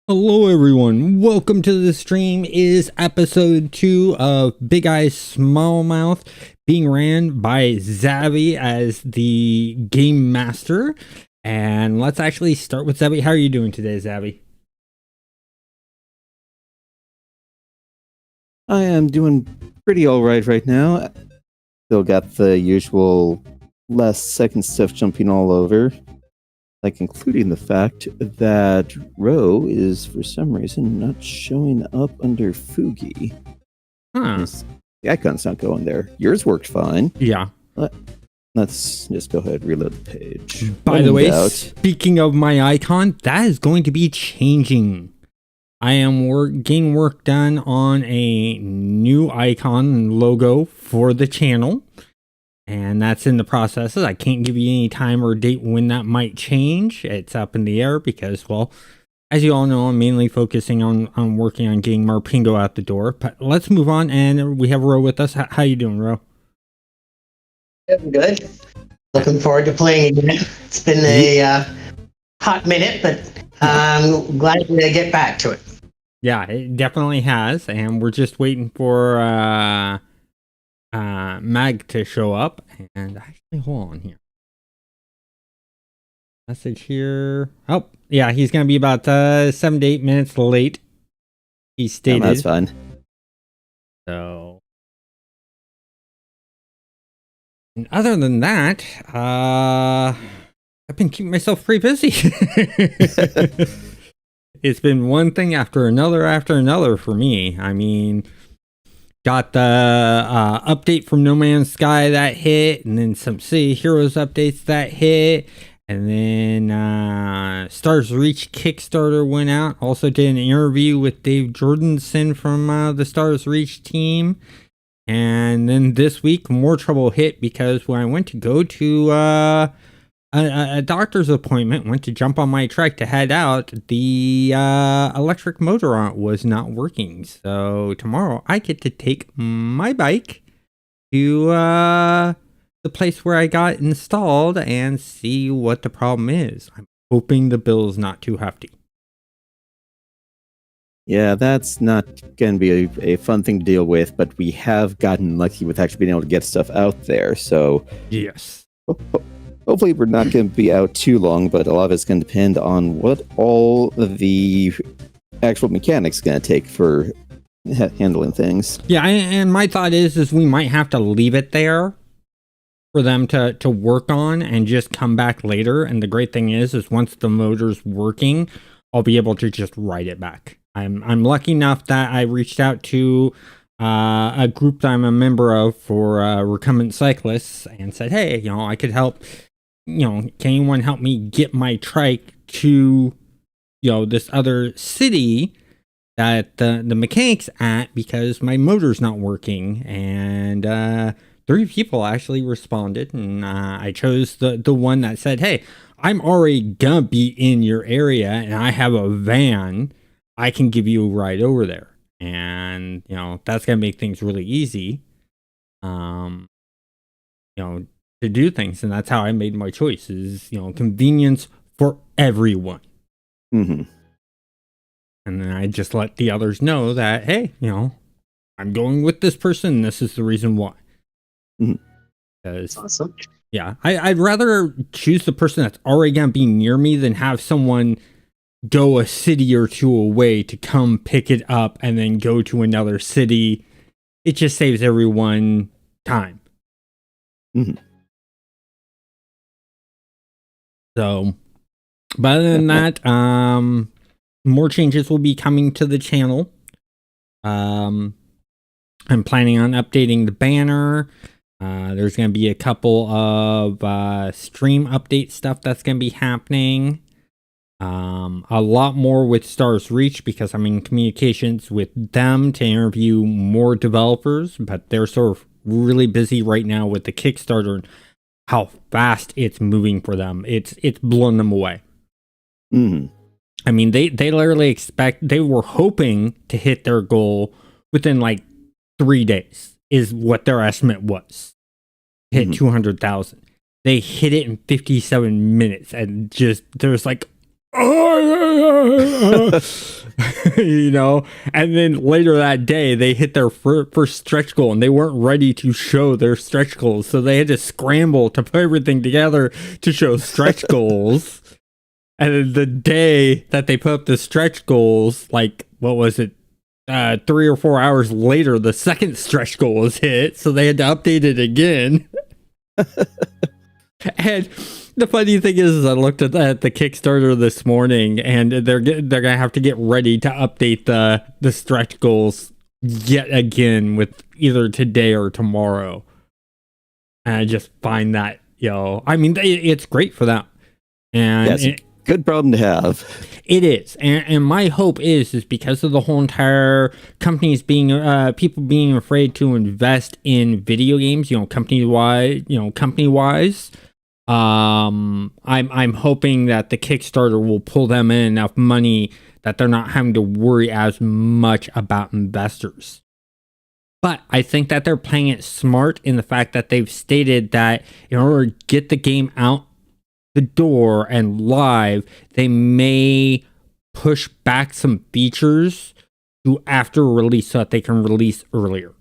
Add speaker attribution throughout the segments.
Speaker 1: Hello everyone, welcome to the stream. It is episode 2 of Big Eyes Small Mouth being ran by Xavi as the game master. And let's actually start with Xavi. How are you doing today, Xavi?
Speaker 2: I am doing pretty alright right now. Still got the usual last second stuff jumping all over. Like including the fact that Ro is for some reason not showing up under Fugi.
Speaker 1: Huh.
Speaker 2: The icon's not going there. Yours worked fine.
Speaker 1: Yeah.
Speaker 2: Let's just go ahead and reload the page.
Speaker 1: By the way, speaking of my icon, that is going to be changing. I am getting work done on a new icon and logo for the channel. And that's in the process. I can't give you any time or date when that might change. It's up in the air because, well, as you all know, I'm mainly focusing on working on getting Marpingo out the door. But let's move on, and we have Ro with us. How you doing, Ro?
Speaker 3: I'm good. Looking forward to playing again. It's been a hot minute, but I'm glad to get back to it.
Speaker 1: Yeah, it definitely has, and we're just waiting for Mag to show up. And actually, hold on here. Message here. Oh, yeah, he's gonna be about 7 to 8 minutes late. He stated.
Speaker 2: That's fine.
Speaker 1: So, and other than that, I've been keeping myself pretty busy. It's been one thing after another for me. I mean, got the update from No Man's Sky that hit, and then some City Heroes updates that hit, and then Stars Reach Kickstarter went out. Also did an interview with Dave Jordanson from the Stars Reach team. And then this week, more trouble hit because when I went to go to a doctor's appointment, went to jump on my trike to head out, the electric motor on it was not working. So tomorrow I get to take my bike to the place where I got installed and see what the problem is. I'm hoping the bill's not too hefty.
Speaker 2: Yeah, that's not going to be a fun thing to deal with, but we have gotten lucky with actually being able to get stuff out there, so...
Speaker 1: Yes.
Speaker 2: Hopefully we're not going to be out too long, but a lot of it's going to depend on what all the actual mechanics going to take for handling things.
Speaker 1: Yeah, and my thought is we might have to leave it there for them to work on and just come back later. And the great thing is once the motor's working, I'll be able to just write it back. I'm lucky enough that I reached out to a group that I'm a member of for recumbent cyclists and said, hey, I could help. Can anyone help me get my trike to, this other city that the mechanic's at because my motor's not working? And 3 people actually responded, and I chose the one that said, hey, I'm already gonna be in your area and I have a van. I can give you a ride over there. And, that's gonna make things really easy. To do things, and that's how I made my choice is, convenience for everyone.
Speaker 2: Mm-hmm.
Speaker 1: And then I just let the others know that, hey, I'm going with this person. This is the reason why.
Speaker 2: Mm-hmm.
Speaker 3: That's awesome.
Speaker 1: Yeah, I'd rather choose the person that's already going to be near me than have someone go a city or two away to come pick it up and then go to another city. It just saves everyone time.
Speaker 2: Mm-hmm.
Speaker 1: So, but other than that, more changes will be coming to the channel. I'm planning on updating the banner. There's going to be a couple of stream update stuff that's going to be happening. A lot more with Stars Reach because I'm in communications with them to interview more developers, but they're sort of really busy right now with the Kickstarter and how fast it's moving for them. It's blown them away.
Speaker 2: Mm-hmm.
Speaker 1: I mean, they literally they were hoping to hit their goal within like 3 days is what their estimate was. Hit 200,000. They hit it in 57 minutes and just, there's like, you know, and then later that day they hit their first stretch goal and they weren't ready to show their stretch goals, so they had to scramble to put everything together to show stretch goals. And then the day that they put up the stretch goals, like, what was it, 3 or 4 hours later, the second stretch goal was hit, so they had to update it again. And the funny thing is I looked at the Kickstarter this morning, and they're gonna have to get ready to update the stretch goals yet again with either today or tomorrow. And I just find that, I mean, it's great for them. And
Speaker 2: yes, good problem to have.
Speaker 1: It is, and my hope is because of the whole entire companies being people being afraid to invest in video games, company wise. I'm hoping that the Kickstarter will pull them in enough money that they're not having to worry as much about investors. But I think that they're playing it smart in the fact that they've stated that in order to get the game out the door and live, they may push back some features to after release so that they can release earlier.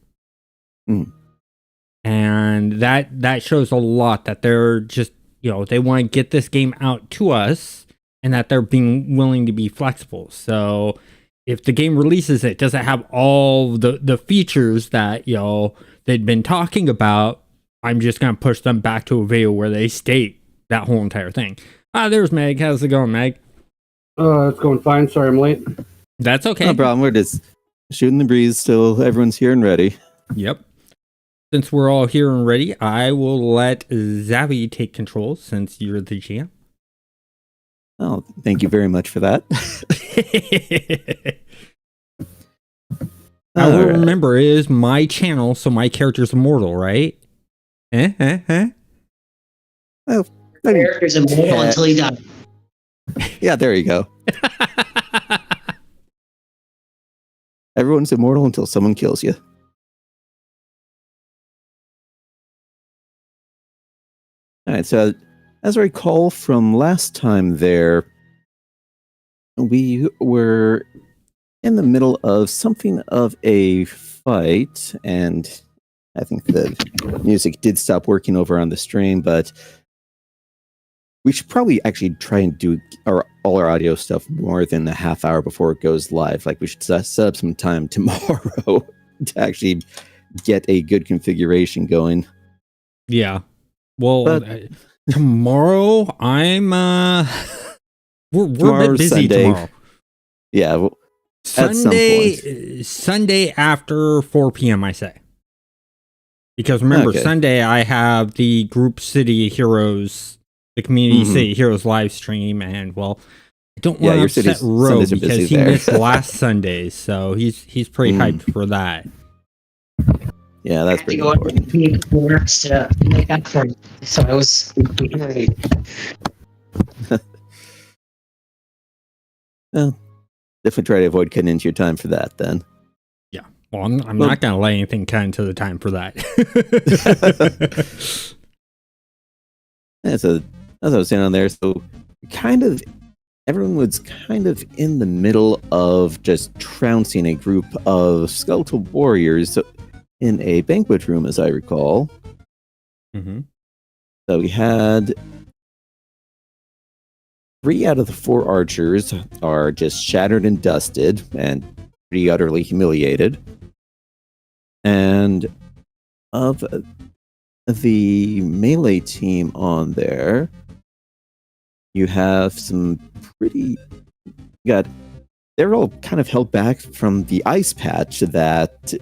Speaker 1: And that shows a lot that they're just, they want to get this game out to us and that they're being willing to be flexible. So if the game releases, it doesn't have all the features that, they'd been talking about, I'm just going to push them back to a video where they state that whole entire thing. There's Meg. How's it going, Meg?
Speaker 4: It's going fine. Sorry I'm late.
Speaker 1: That's okay.
Speaker 2: No problem. We're just shooting the breeze till everyone's here and ready.
Speaker 1: Yep. Since we're all here and ready, I will let Xavi take control since you're the GM.
Speaker 2: Oh, thank you very much for that.
Speaker 1: I will remember, it is my channel, so my character's immortal, right?
Speaker 2: Well,
Speaker 3: Character's immortal until he dies.
Speaker 2: Yeah, there you go. Everyone's immortal until someone kills you. All right, so as I recall from last time there, we were in the middle of something of a fight, and I think the music did stop working over on the stream, but we should probably actually try and do all our audio stuff more than a half hour before it goes live. Like, we should set up some time tomorrow to actually get a good configuration going.
Speaker 1: Yeah. Well, tomorrow I'm we're a bit busy
Speaker 2: Sunday.
Speaker 1: tomorrow.
Speaker 2: Yeah, well,
Speaker 1: Sunday after 4 p.m. I say. Because remember,
Speaker 2: Okay.
Speaker 1: Sunday I have the Group City Heroes, the Community City Heroes live stream, and I don't want to upset Ro because he missed last Sunday, so he's pretty hyped for that.
Speaker 2: Yeah, that's pretty
Speaker 3: go
Speaker 2: important.
Speaker 3: to make up for it. So I was
Speaker 2: Well, definitely try to avoid cutting into your time for that then.
Speaker 1: Yeah. Well, I'm not going to let anything cut into the time for that.
Speaker 2: Yeah, so as I was saying on there, so everyone was kind of in the middle of just trouncing a group of skeletal warriors in a banquet room, as I recall. So we had 3 out of the 4 archers are just shattered and dusted and pretty utterly humiliated. And of the melee team on there, you have some they're all kind of held back from the ice patch that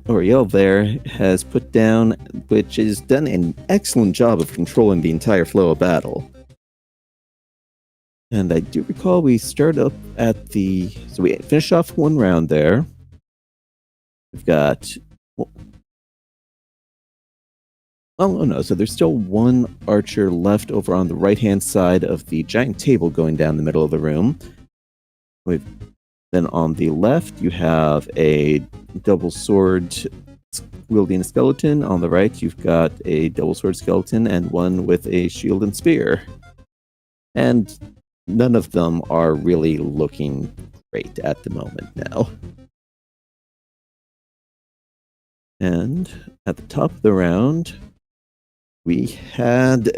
Speaker 2: Oriel there has put down, which has done an excellent job of controlling the entire flow of battle. And I do recall we started up so we finished off 1 round there. We've got, so there's still 1 archer left over on the right-hand side of the giant table going down the middle of the room. Then on the left, you have a double sword wielding skeleton. On the right, you've got a double sword skeleton and one with a shield and spear. And none of them are really looking great at the moment now. And at the top of the round, we had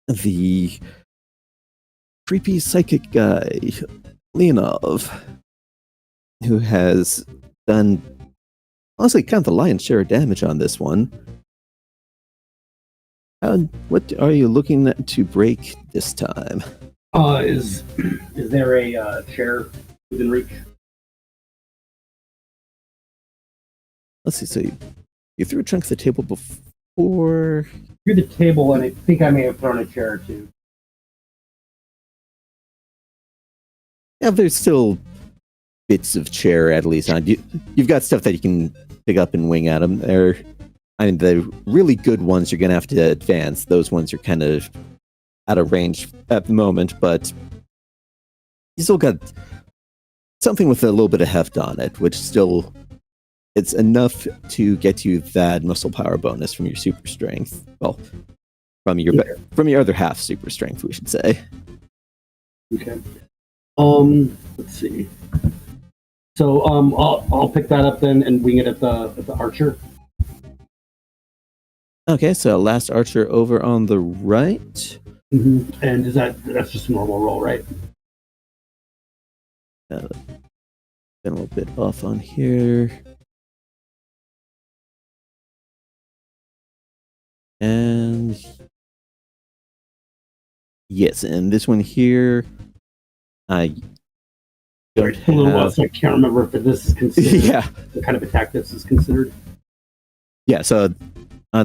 Speaker 2: the creepy psychic guy, Leonov, who has done, honestly, kind of the lion's share of damage on this one. What are you looking to break this time?
Speaker 4: Is there a chair within reach?
Speaker 2: Let's see. So you threw a chunk of the table before.
Speaker 4: Through the table, and I think I may have thrown a chair or two.
Speaker 2: Yeah, there's still bits of chair at least on. You've got stuff that you can pick up and wing at them. The really good ones you're gonna have to advance. Those ones are kind of out of range at the moment, but you still got something with a little bit of heft on it, which still it's enough to get you that muscle power bonus from your super strength. Well, from your other half super strength, we should say.
Speaker 4: Okay. Let's see. So I'll pick that up then and wing it at the archer.
Speaker 2: Okay, so last archer over on the right.
Speaker 4: Mm-hmm. And that's just a normal roll, right?
Speaker 2: Been a little bit off on here. And yes, and this one here, I don't
Speaker 4: a little while, so I can't remember if this is considered.
Speaker 2: Yeah,
Speaker 4: the kind of attack this is considered.
Speaker 2: Yeah, so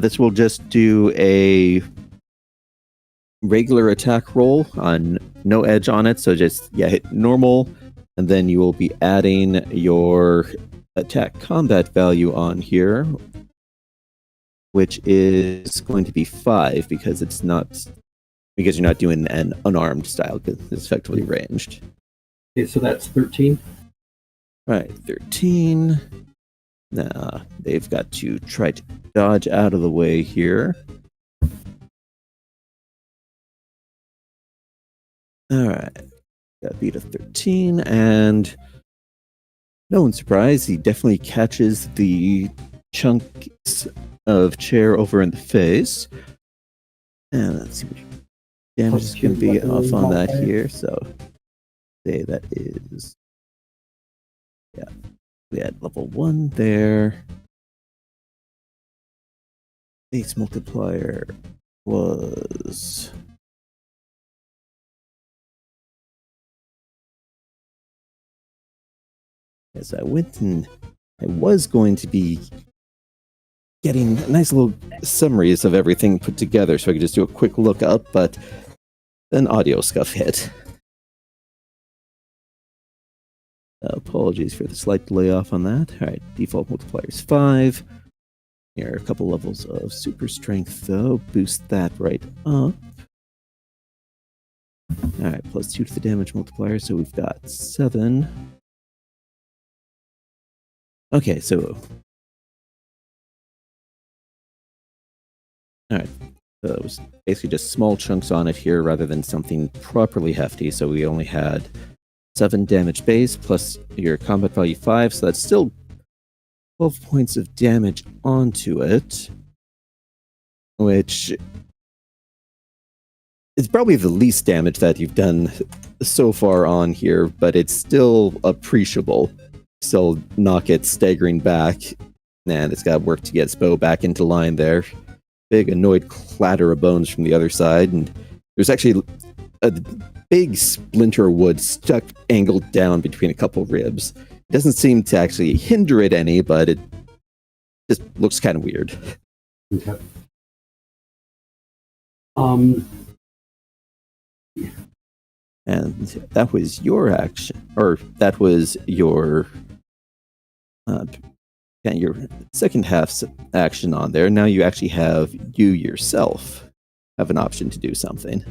Speaker 2: this will just do a regular attack roll on no edge on it. So just hit normal, and then you will be adding your attack combat value on here, which is going to be 5 because you're not doing an unarmed style because it's effectively ranged.
Speaker 4: Okay, so that's 13.
Speaker 2: Right, 13. Now they've got to try to dodge out of the way here. All right, got beat a 13, and no one's surprised. He definitely catches the chunks of chair over in the face. And let's see what damage is going to be off on that here. So say that is, we had level 1 there. Base multiplier was as I went, and I was going to be getting nice little summaries of everything put together so I could just do a quick look up, but then audio scuff hit. Apologies for the slight delay off on that. Alright, default multiplier is 5. Here are a couple levels of super strength, though. Boost that right up. Alright, plus 2 to the damage multiplier, so we've got 7. Okay, so... Alright, so it was basically just small chunks on it here rather than something properly hefty, so we only had 7 damage base plus your combat value 5, so that's still 12 points of damage onto it, which is probably the least damage that you've done so far on here, but it's still appreciable. Still knock it staggering back, and it's got work to get its bow back into line there. Big annoyed clatter of bones from the other side, and there's actually a big splinter of wood stuck angled down between a couple ribs. It doesn't seem to actually hinder it any, but it just looks kind of weird.
Speaker 4: Okay.
Speaker 2: And that was your action, or that was your your second half's action on there. Now you actually have you yourself have an option to do something.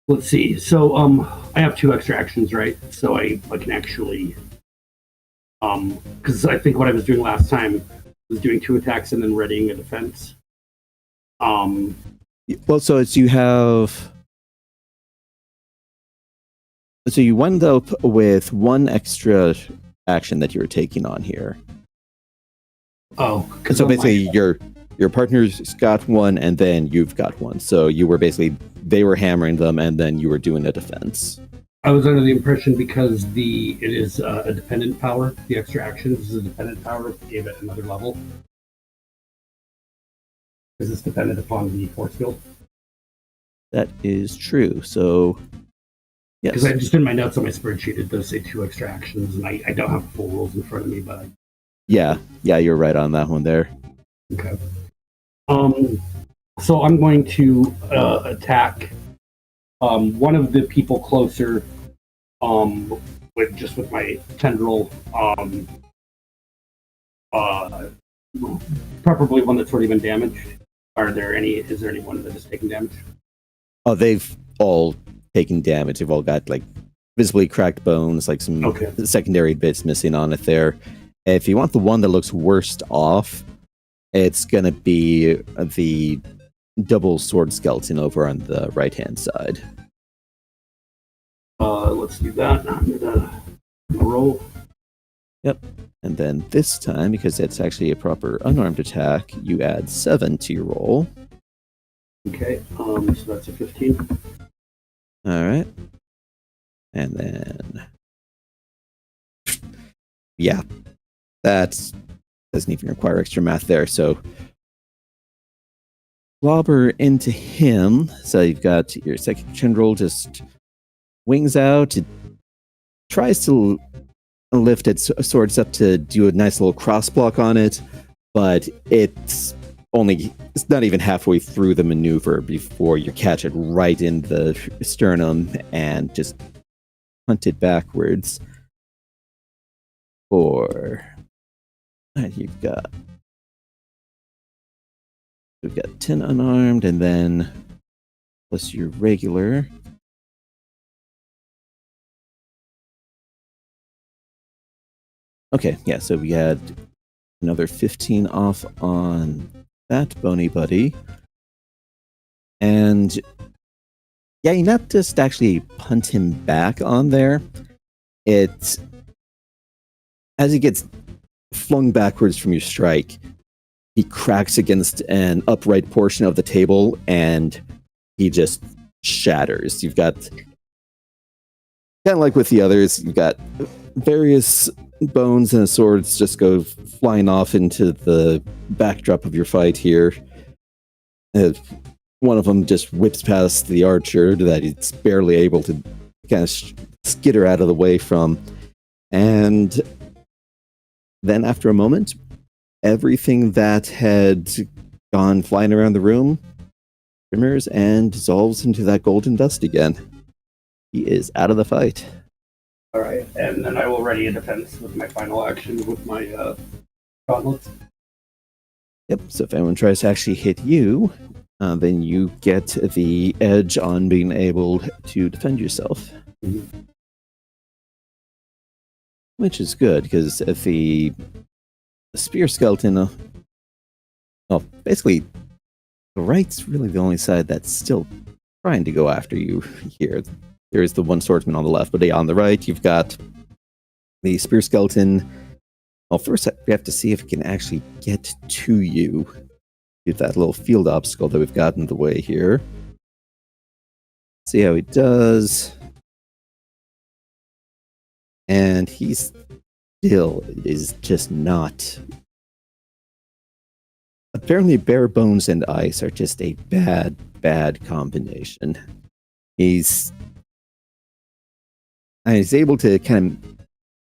Speaker 4: Let's see. So I have 2 extra actions, right? So I can actually because I think what I was doing last time was doing 2 attacks and then readying a defense.
Speaker 2: Well, so it's you have. So you wind up with one extra action that you're taking on here.
Speaker 4: Oh,
Speaker 2: So basically, your partner's got one, and then you've got one. So you were basically they were hammering them, and then you were doing a defense.
Speaker 4: I was under the impression because it is a dependent power. The extra actions is a dependent power. Gave it another level. Because it's dependent upon the force field.
Speaker 2: That is true. So, yes.
Speaker 4: Because I just in my notes on my spreadsheet, it does say 2 extra actions, and I don't have the full rules in front of me, but
Speaker 2: Yeah, you're right on that one there.
Speaker 4: okay. So I'm going to attack one of the people closer, with my tendril, preferably one that's already been damaged. Is there anyone that has taken damage?
Speaker 2: Oh, they've all taken damage. They've all got like visibly cracked bones, like some secondary bits missing on it there. If you want the one that looks worst off, it's gonna be the double sword skeleton over on the right hand side.
Speaker 4: Let's do that. I'm gonna roll.
Speaker 2: Yep. And then this time, because it's actually a proper unarmed attack, you add 7 to your roll.
Speaker 4: Okay, so that's a 15.
Speaker 2: All right. And then, yeah, that doesn't even require extra math there. So, clobber into him. So you've got your second tendril just wings out. It tries to lift its swords up to do a nice little cross block on it, but it's not even halfway through the maneuver before you catch it right in the sternum and just punt it backwards. We've got 10 unarmed, and then plus your regular. Okay, yeah, so we had another 15 off on that bony buddy. And yeah, you not just actually punt him back on there. It's as he gets flung backwards from your strike, he cracks against an upright portion of the table and he just shatters. You've got, kind of like with the others, you've got various bones and swords just go flying off into the backdrop of your fight here. One of them just whips past the archer that he's barely able to kind of skitter out of the way from. And then after a moment, everything that had gone flying around the room shimmers and dissolves into that golden dust again. He is out of the fight.
Speaker 4: All right, and then I will ready a defense with my final action with my gauntlets.
Speaker 2: Yep, so if anyone tries to actually hit you, then you get the edge on being able to defend yourself.
Speaker 4: Mm-hmm.
Speaker 2: Which is good, because if the spear skeleton... well, basically, the right's really the only side that's still trying to go after you here. There is the one swordsman on the left, but on the right, you've got the spear skeleton. Well, first, we have to see if it can actually get to you. Get that little field obstacle that we've got in the way here. See how he does. And he's still is just not. Apparently, bare bones and ice are just a bad combination. He's able to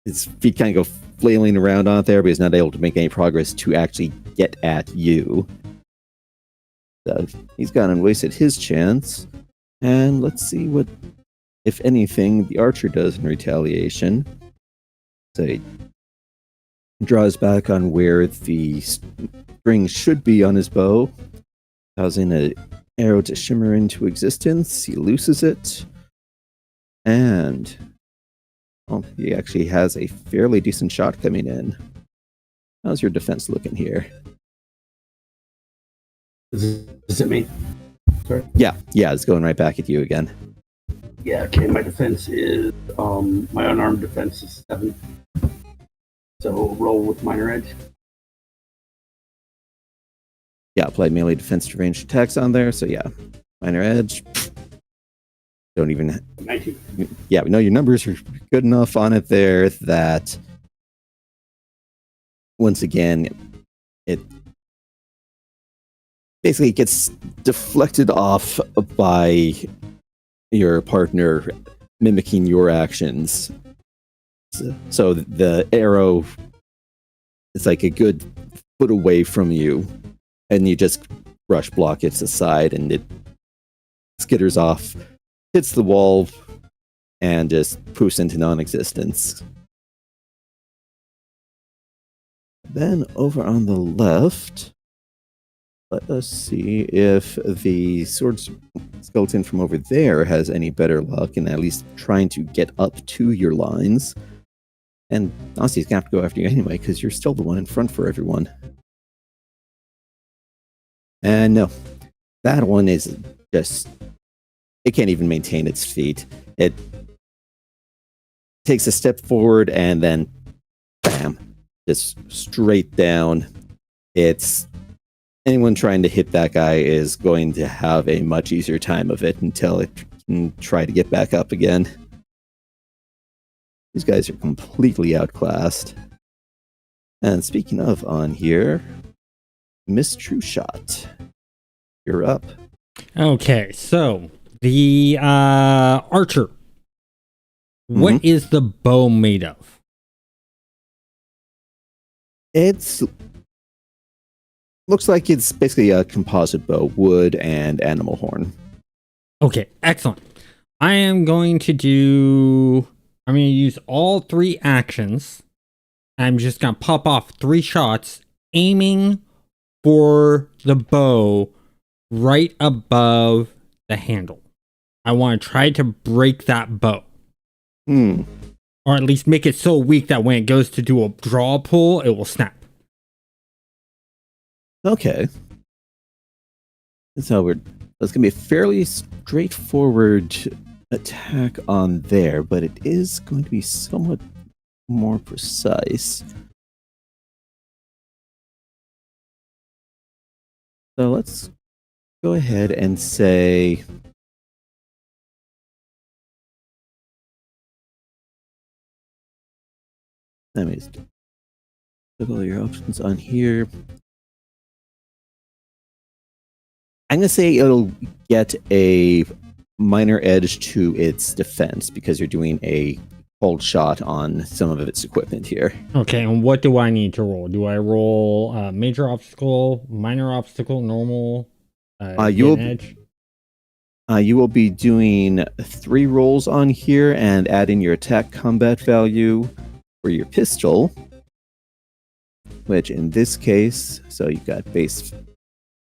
Speaker 2: his feet kind of go flailing around on there, but he's not able to make any progress to actually get at you. So he's gone and wasted his chance. And let's see what, if anything, the archer does in retaliation. So he draws back on where the string should be on his bow, causing an arrow to shimmer into existence. He looses it. And he actually has a fairly decent shot coming in. How's your defense looking here?
Speaker 4: Is it me? Sorry.
Speaker 2: Yeah, it's going right back at you again.
Speaker 4: Yeah, okay, my defense is, my unarmed defense is 7. So roll with minor edge.
Speaker 2: Yeah, apply melee defense to ranged attacks on there. So yeah, minor edge. Don't even.
Speaker 4: 19.
Speaker 2: Yeah, we know your numbers are good enough on it there that once again, it basically gets deflected off by your partner mimicking your actions. So the arrow is like a good foot away from you, and you just brush block it aside, and it skitters off, hits the wall, and just poofs into non-existence. Then over on the left, let us see if the sword skeleton from over there has any better luck in at least trying to get up to your lines. And honestly, he's going to have to go after you anyway, because you're still the one in front for everyone. And no, that one is just... It can't even maintain its feet. It takes a step forward and then, bam, just straight down. It's... Anyone trying to hit that guy is going to have a much easier time of it until it can try to get back up again. These guys are completely outclassed. And speaking of on here, Miss True Shot, you're up.
Speaker 1: Okay, so the archer. What is the bow made of?
Speaker 2: It's looks like it's basically a composite bow, wood and animal horn.
Speaker 1: Okay, excellent. I'm going to use all 3 actions. I'm just going to pop off 3 shots, aiming for the bow right above the handle. I want to try to break that bow. Or at least make it so weak that when it goes to do a draw pull, it will snap.
Speaker 2: Okay. So that's going to be a fairly straightforward attack on there, but it is going to be somewhat more precise. So let's go ahead and say... Let me just look all your options on here. I'm going to say it'll get a minor edge to its defense because you're doing a cold shot on some of its equipment here.
Speaker 1: Okay, and what do I need to roll? Do I roll major obstacle, minor obstacle, normal, edge?
Speaker 2: You will be doing 3 rolls on here and add in your attack combat value for your pistol, which in this case, so you've got base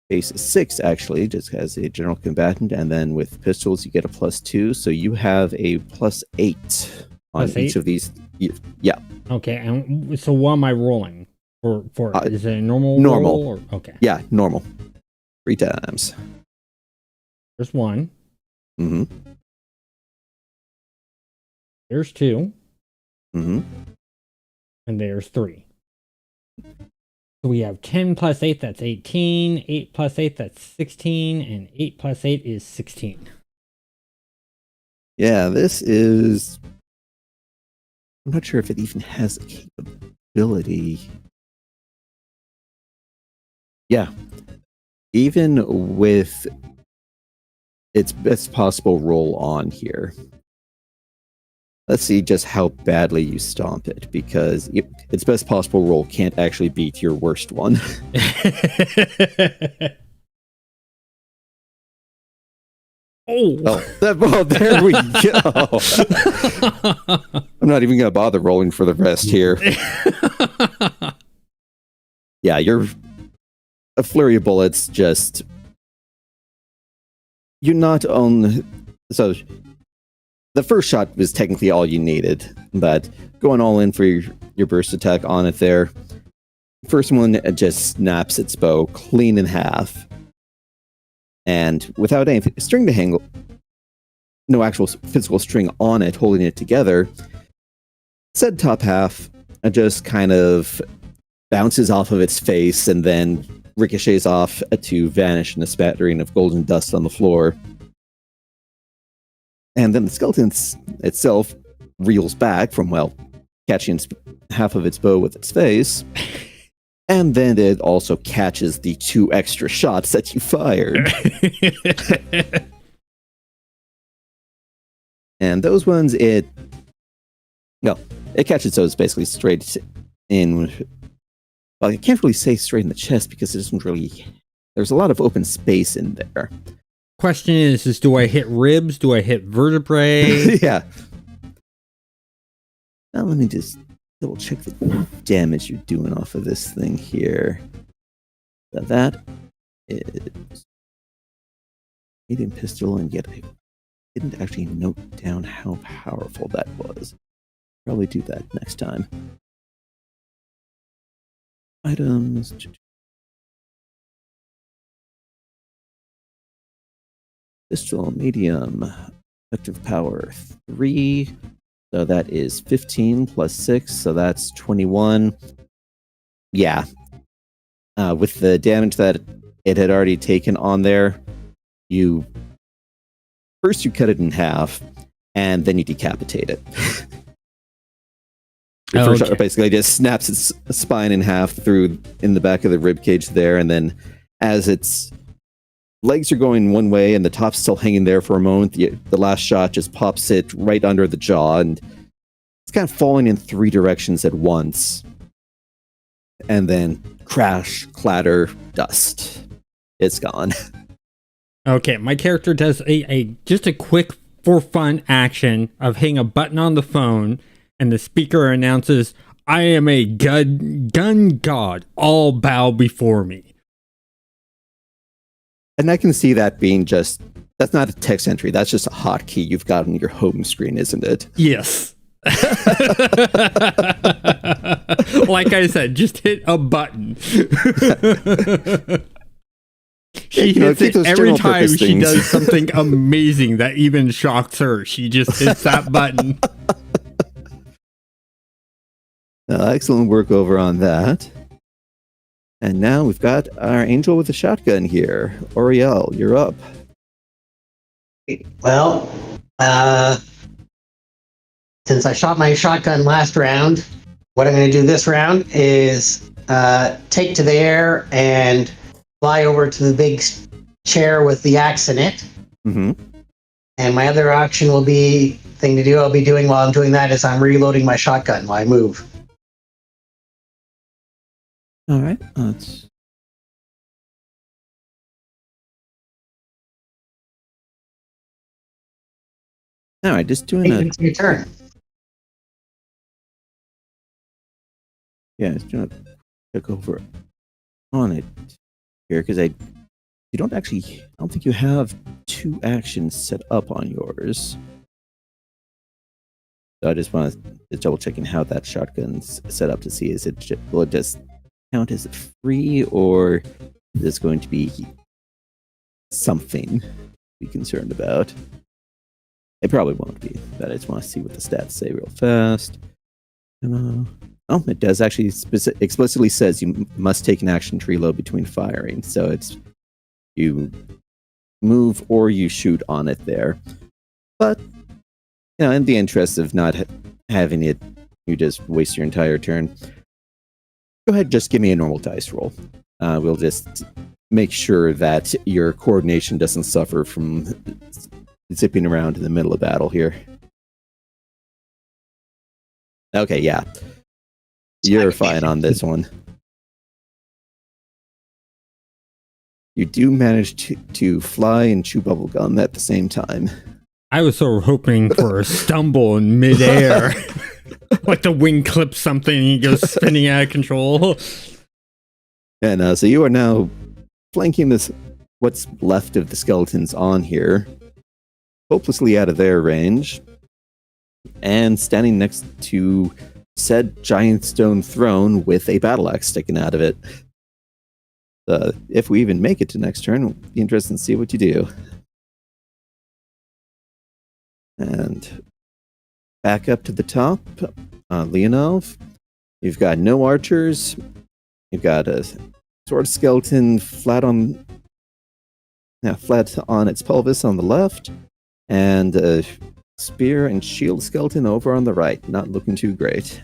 Speaker 2: 6 actually, just as a general combatant, and then with pistols you get a +2, so you have a +8 on each of these. Yeah.
Speaker 1: Okay, and so what am I rolling for? Is it a normal?
Speaker 2: Normal.
Speaker 1: Roll or, okay.
Speaker 2: Yeah, normal. 3 times.
Speaker 1: There's 1.
Speaker 2: Mm-hmm.
Speaker 1: There's 2.
Speaker 2: Mm-hmm.
Speaker 1: And there's 3. So we have 10 plus 8, that's 18. 8 plus 8, that's 16. And 8 plus 8 is 16.
Speaker 2: Yeah, this is... I'm not sure if it even has a capability. Yeah. Even with its best possible roll on here. Let's see just how badly you stomp it, because its best possible roll can't actually beat your worst one. Well, there we go. I'm not even going to bother rolling for the rest here. Yeah, you're a flurry of bullets. Just you're not on. So the first shot was technically all you needed, but going all in for your burst attack on it there. First one just snaps its bow clean in half. And without any string to hang, no actual physical string on it holding it together, said top half just kind of bounces off of its face and then ricochets off to vanish in a spattering of golden dust on the floor. And then the skeleton itself reels back from, well, catching half of its bow with its face. And then it also catches the 2 extra shots that you fired. And those ones, it catches those basically straight in. Well, I can't really say straight in the chest because it doesn't really. There's a lot of open space in there.
Speaker 1: Question is do I hit ribs? Do I hit vertebrae?
Speaker 2: Yeah. Now let me just double check the damage you're doing off of this thing here. So that is medium pistol, and yet I didn't actually note down how powerful that was. Probably do that next time. Items. Pistol, medium, effective power 3. So that is 15 plus 6, so that's 21. Yeah. With the damage that it had already taken on there, first you cut it in half, and then you decapitate it. The first shot basically just snaps its spine in half through in the back of the rib cage there, and then as its legs are going one way and the top's still hanging there for a moment, the last shot just pops it right under the jaw, and it's kind of falling in 3 directions at once. And then crash, clatter, dust. It's gone.
Speaker 1: Okay, my character does just a quick for fun action of hitting a button on the phone, and the speaker announces, "I am a gun god. All bow before me."
Speaker 2: And I can see that being that's not a text entry. That's just a hotkey you've got on your home screen, isn't it?
Speaker 1: Yes. Like I said, just hit a button. She hits it every time she does something amazing that even shocks her. She just hits that button.
Speaker 2: Excellent work over on that. And now we've got our angel with a shotgun here. Oriel, you're up.
Speaker 3: Well, since I shot my shotgun last round, what I'm going to do this round is take to the air and fly over to the big chair with the axe in it.
Speaker 2: Mm-hmm.
Speaker 3: And my other action I'll be doing while I'm doing that is I'm reloading my shotgun while I move.
Speaker 2: All right. Let's. All right, just doing
Speaker 3: It's your turn.
Speaker 2: Yeah, just doing a check over on it here because I don't think you have 2 actions set up on yours. So I just want to double checking how that shotgun's set up to see will it just count as a free, or is this going to be something to be concerned about? It probably won't be, but I just want to see what the stats say real fast. It does actually explicitly says you must take an action to reload between firing, so it's you move or you shoot on it there. But in the interest of not having it, you just waste your entire turn. Go ahead, just give me a normal dice roll. We'll just make sure that your coordination doesn't suffer from zipping around in the middle of battle here. Okay, yeah. You're fine on this one. You do manage to fly and chew bubblegum at the same time.
Speaker 1: I was so hoping for a stumble in midair. Like the wing clips something and he goes spinning out of control.
Speaker 2: And so you are now flanking what's left of the skeletons on here, hopelessly out of their range, and standing next to said giant stone throne with a battle axe sticking out of it. If we even make it to next turn, it'll be interesting to see what you do. And back up to the top, Leonov. You've got no archers. You've got a sword skeleton flat on its pelvis on the left, and a spear and shield skeleton over on the right. Not looking too great.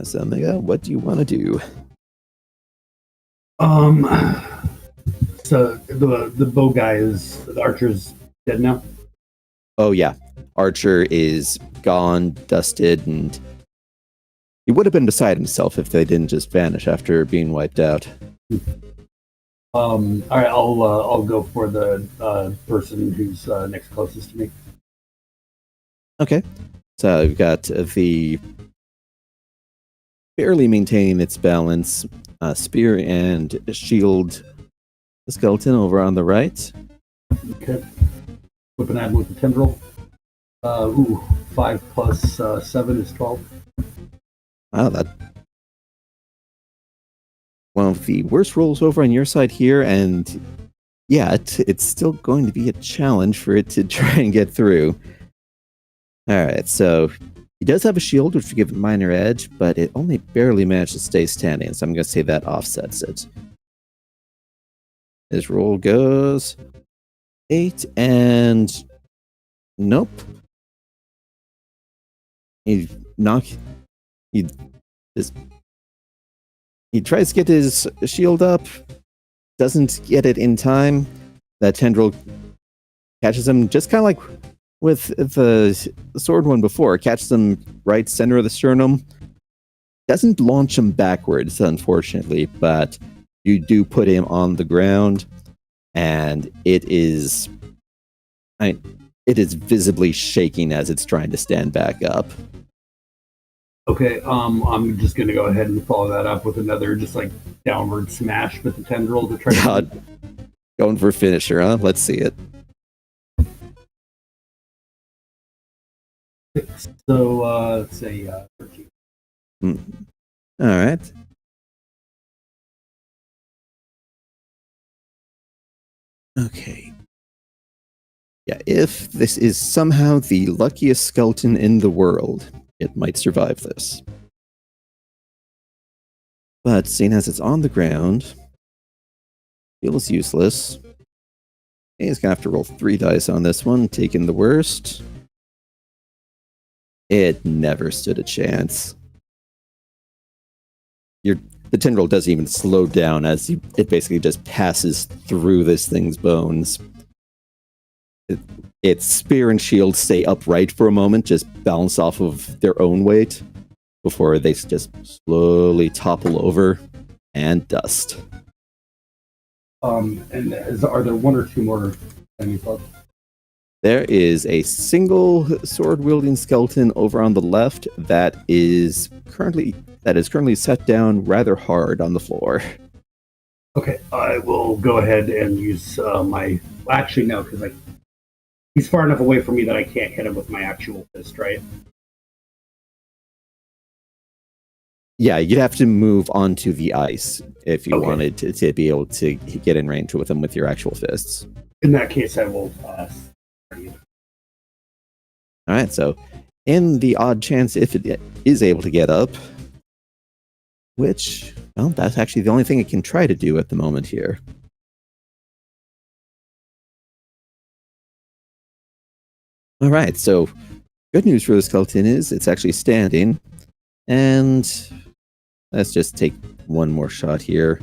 Speaker 2: So, Omega, what do you want to do?
Speaker 4: So the bow guy the archer's dead now.
Speaker 2: Oh yeah, Archer is gone, dusted, and he would have been beside himself if they didn't just vanish after being wiped out.
Speaker 4: All right, I'll go for the person who's next closest to me.
Speaker 2: Okay, so we've got the barely maintaining its balance spear and shield skeleton over on the right.
Speaker 4: Okay. Whipping at him with the tendril. 5 plus 7 is 12.
Speaker 2: Wow, that one of the worst rolls over on your side here, and yeah, it's still going to be a challenge for it to try and get through. All right, so he does have a shield, which would give it minor edge, but it only barely managed to stay standing, so I'm going to say that offsets it. His roll goes 8, and nope. He tries to get his shield up, doesn't get it in time. That tendril catches him, just kind of like with the sword one before, catches him right center of the sternum. Doesn't launch him backwards, unfortunately, but you do put him on the ground, and it is visibly shaking as it's trying to stand back up.
Speaker 4: Okay, I'm just gonna go ahead and follow that up with another just like downward smash with the tendril to try to
Speaker 2: going for a finisher, huh? Let's see it.
Speaker 4: So let's say 13.
Speaker 2: All right. Okay. Yeah, if this is somehow the luckiest skeleton in the world, it might survive this. But seeing as it's on the ground, feels useless. He's gonna have to roll 3 dice on this one, taking the worst. It never stood a chance. The tendril doesn't even slow down as it basically just passes through this thing's bones. Its spear and shield stay upright for a moment, just bounce off of their own weight, before they just slowly topple over and dust.
Speaker 4: And are there 1 or 2 more enemies left?
Speaker 2: There is a single sword-wielding skeleton over on the left that is currently set down rather hard on the floor.
Speaker 4: Okay, I will go ahead and use my. Actually, no, because he's far enough away from me that I can't hit him with my actual fist, right?
Speaker 2: Yeah, you'd have to move onto the ice if you wanted to be able to get in range with him with your actual fists.
Speaker 4: In that case, I will.
Speaker 2: All right, so in the odd chance if it is able to get up, which, well, that's actually the only thing it can try to do at the moment here. All right, so good news for the skeleton is it's actually standing, and let's just take one more shot here.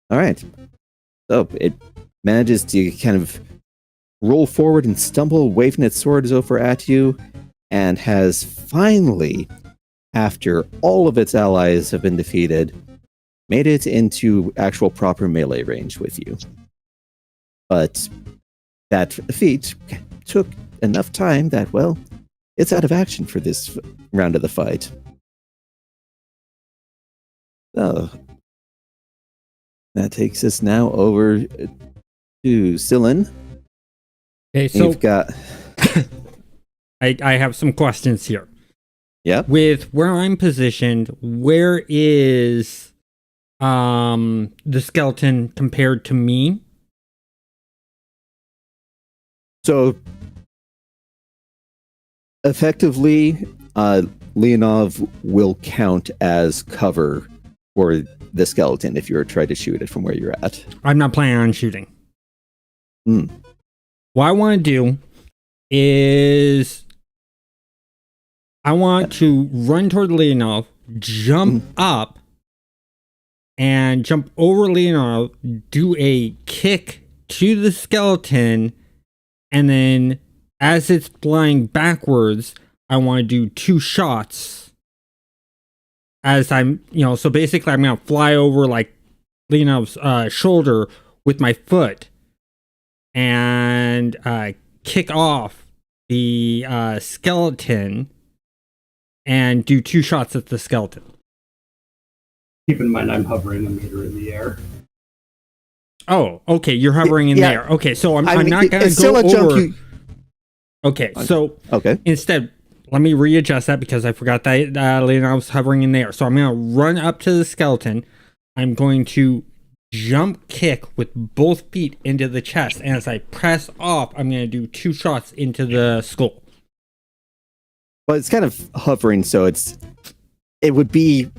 Speaker 2: All right, so it manages to kind of roll forward and stumble, waving its sword over at you, and has finally, after all of its allies have been defeated, made it into actual proper melee range with you. But that feat took enough time that, well, it's out of action for this round of the fight. So that takes us now over to Cylin.
Speaker 1: Okay, so
Speaker 2: You've got
Speaker 1: I have some questions here.
Speaker 2: Yep.
Speaker 1: With where I'm positioned, where is the skeleton compared to me?
Speaker 2: So effectively, Leonov will count as cover for the skeleton if you're trying to shoot it from where you're at.
Speaker 1: I'm not planning on shooting.
Speaker 2: Hmm.
Speaker 1: What I want to do is I want to run toward Leonov, jump up, and jump over Leonov, do a kick to the skeleton, and then as it's flying backwards, I want to do 2 shots. As I'm, so basically I'm going to fly over like Leonov's shoulder with my foot and kick off the skeleton and do 2 shots at the skeleton.
Speaker 4: Keep in mind, I'm hovering a meter in the air.
Speaker 1: Oh, okay. You're hovering in there. Okay, so I'm not going to go over. Okay, so instead, let me readjust that because I forgot that Leonov's hovering in there. So I'm going to run up to the skeleton. I'm going to jump kick with both feet into the chest. And as I press off, I'm going to do 2 shots into the skull.
Speaker 2: Well, it's kind of hovering, so it'd be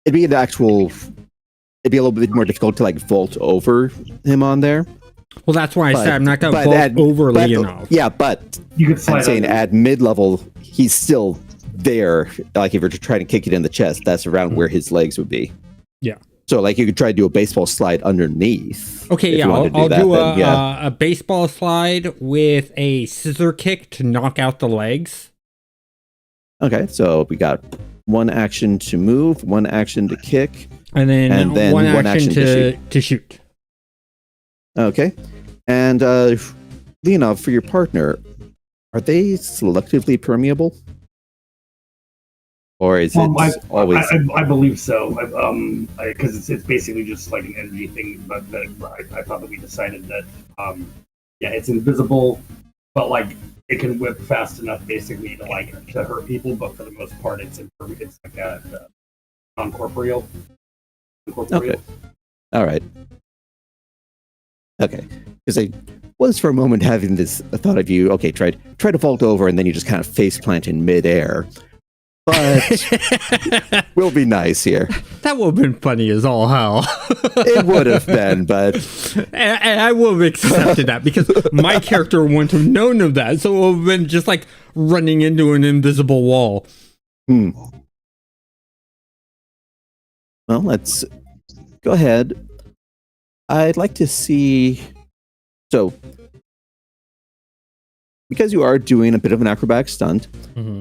Speaker 2: a little bit more difficult to like vault over him on there.
Speaker 1: Well, that's why I said I'm not going to vault over Leonov.
Speaker 2: Yeah, but
Speaker 4: you could slide
Speaker 2: I'm saying at mid-level, he's still there. Like if you're trying to kick it in the chest, that's around where his legs would be.
Speaker 1: Yeah.
Speaker 2: So like you could try to do a baseball slide underneath.
Speaker 1: Okay, yeah, I'll do a baseball slide with a scissor kick to knock out the legs.
Speaker 2: Okay, so we got 1 action to move, 1 action to kick,
Speaker 1: and then one action to shoot.
Speaker 2: Okay, and Leonov, for your partner, are they selectively permeable, or is it always?
Speaker 4: I believe so. Because it's basically just like an energy thing. But I thought that we decided that it's invisible, but like it can whip fast enough basically to hurt people. But for the most part, it's like a non-corporeal.
Speaker 2: Okay. All right. Okay, because I was for a moment having this thought of you. Okay, try to vault over, and then you just kind of face plant in midair. But we'll be nice here.
Speaker 1: That would have been funny as all hell.
Speaker 2: It would have been, but
Speaker 1: and I would have accepted that because my character wouldn't have known of that, so it would have been just like running into an invisible wall.
Speaker 2: Well, let's go ahead. I'd like to see. So, because you are doing a bit of an acrobatic stunt,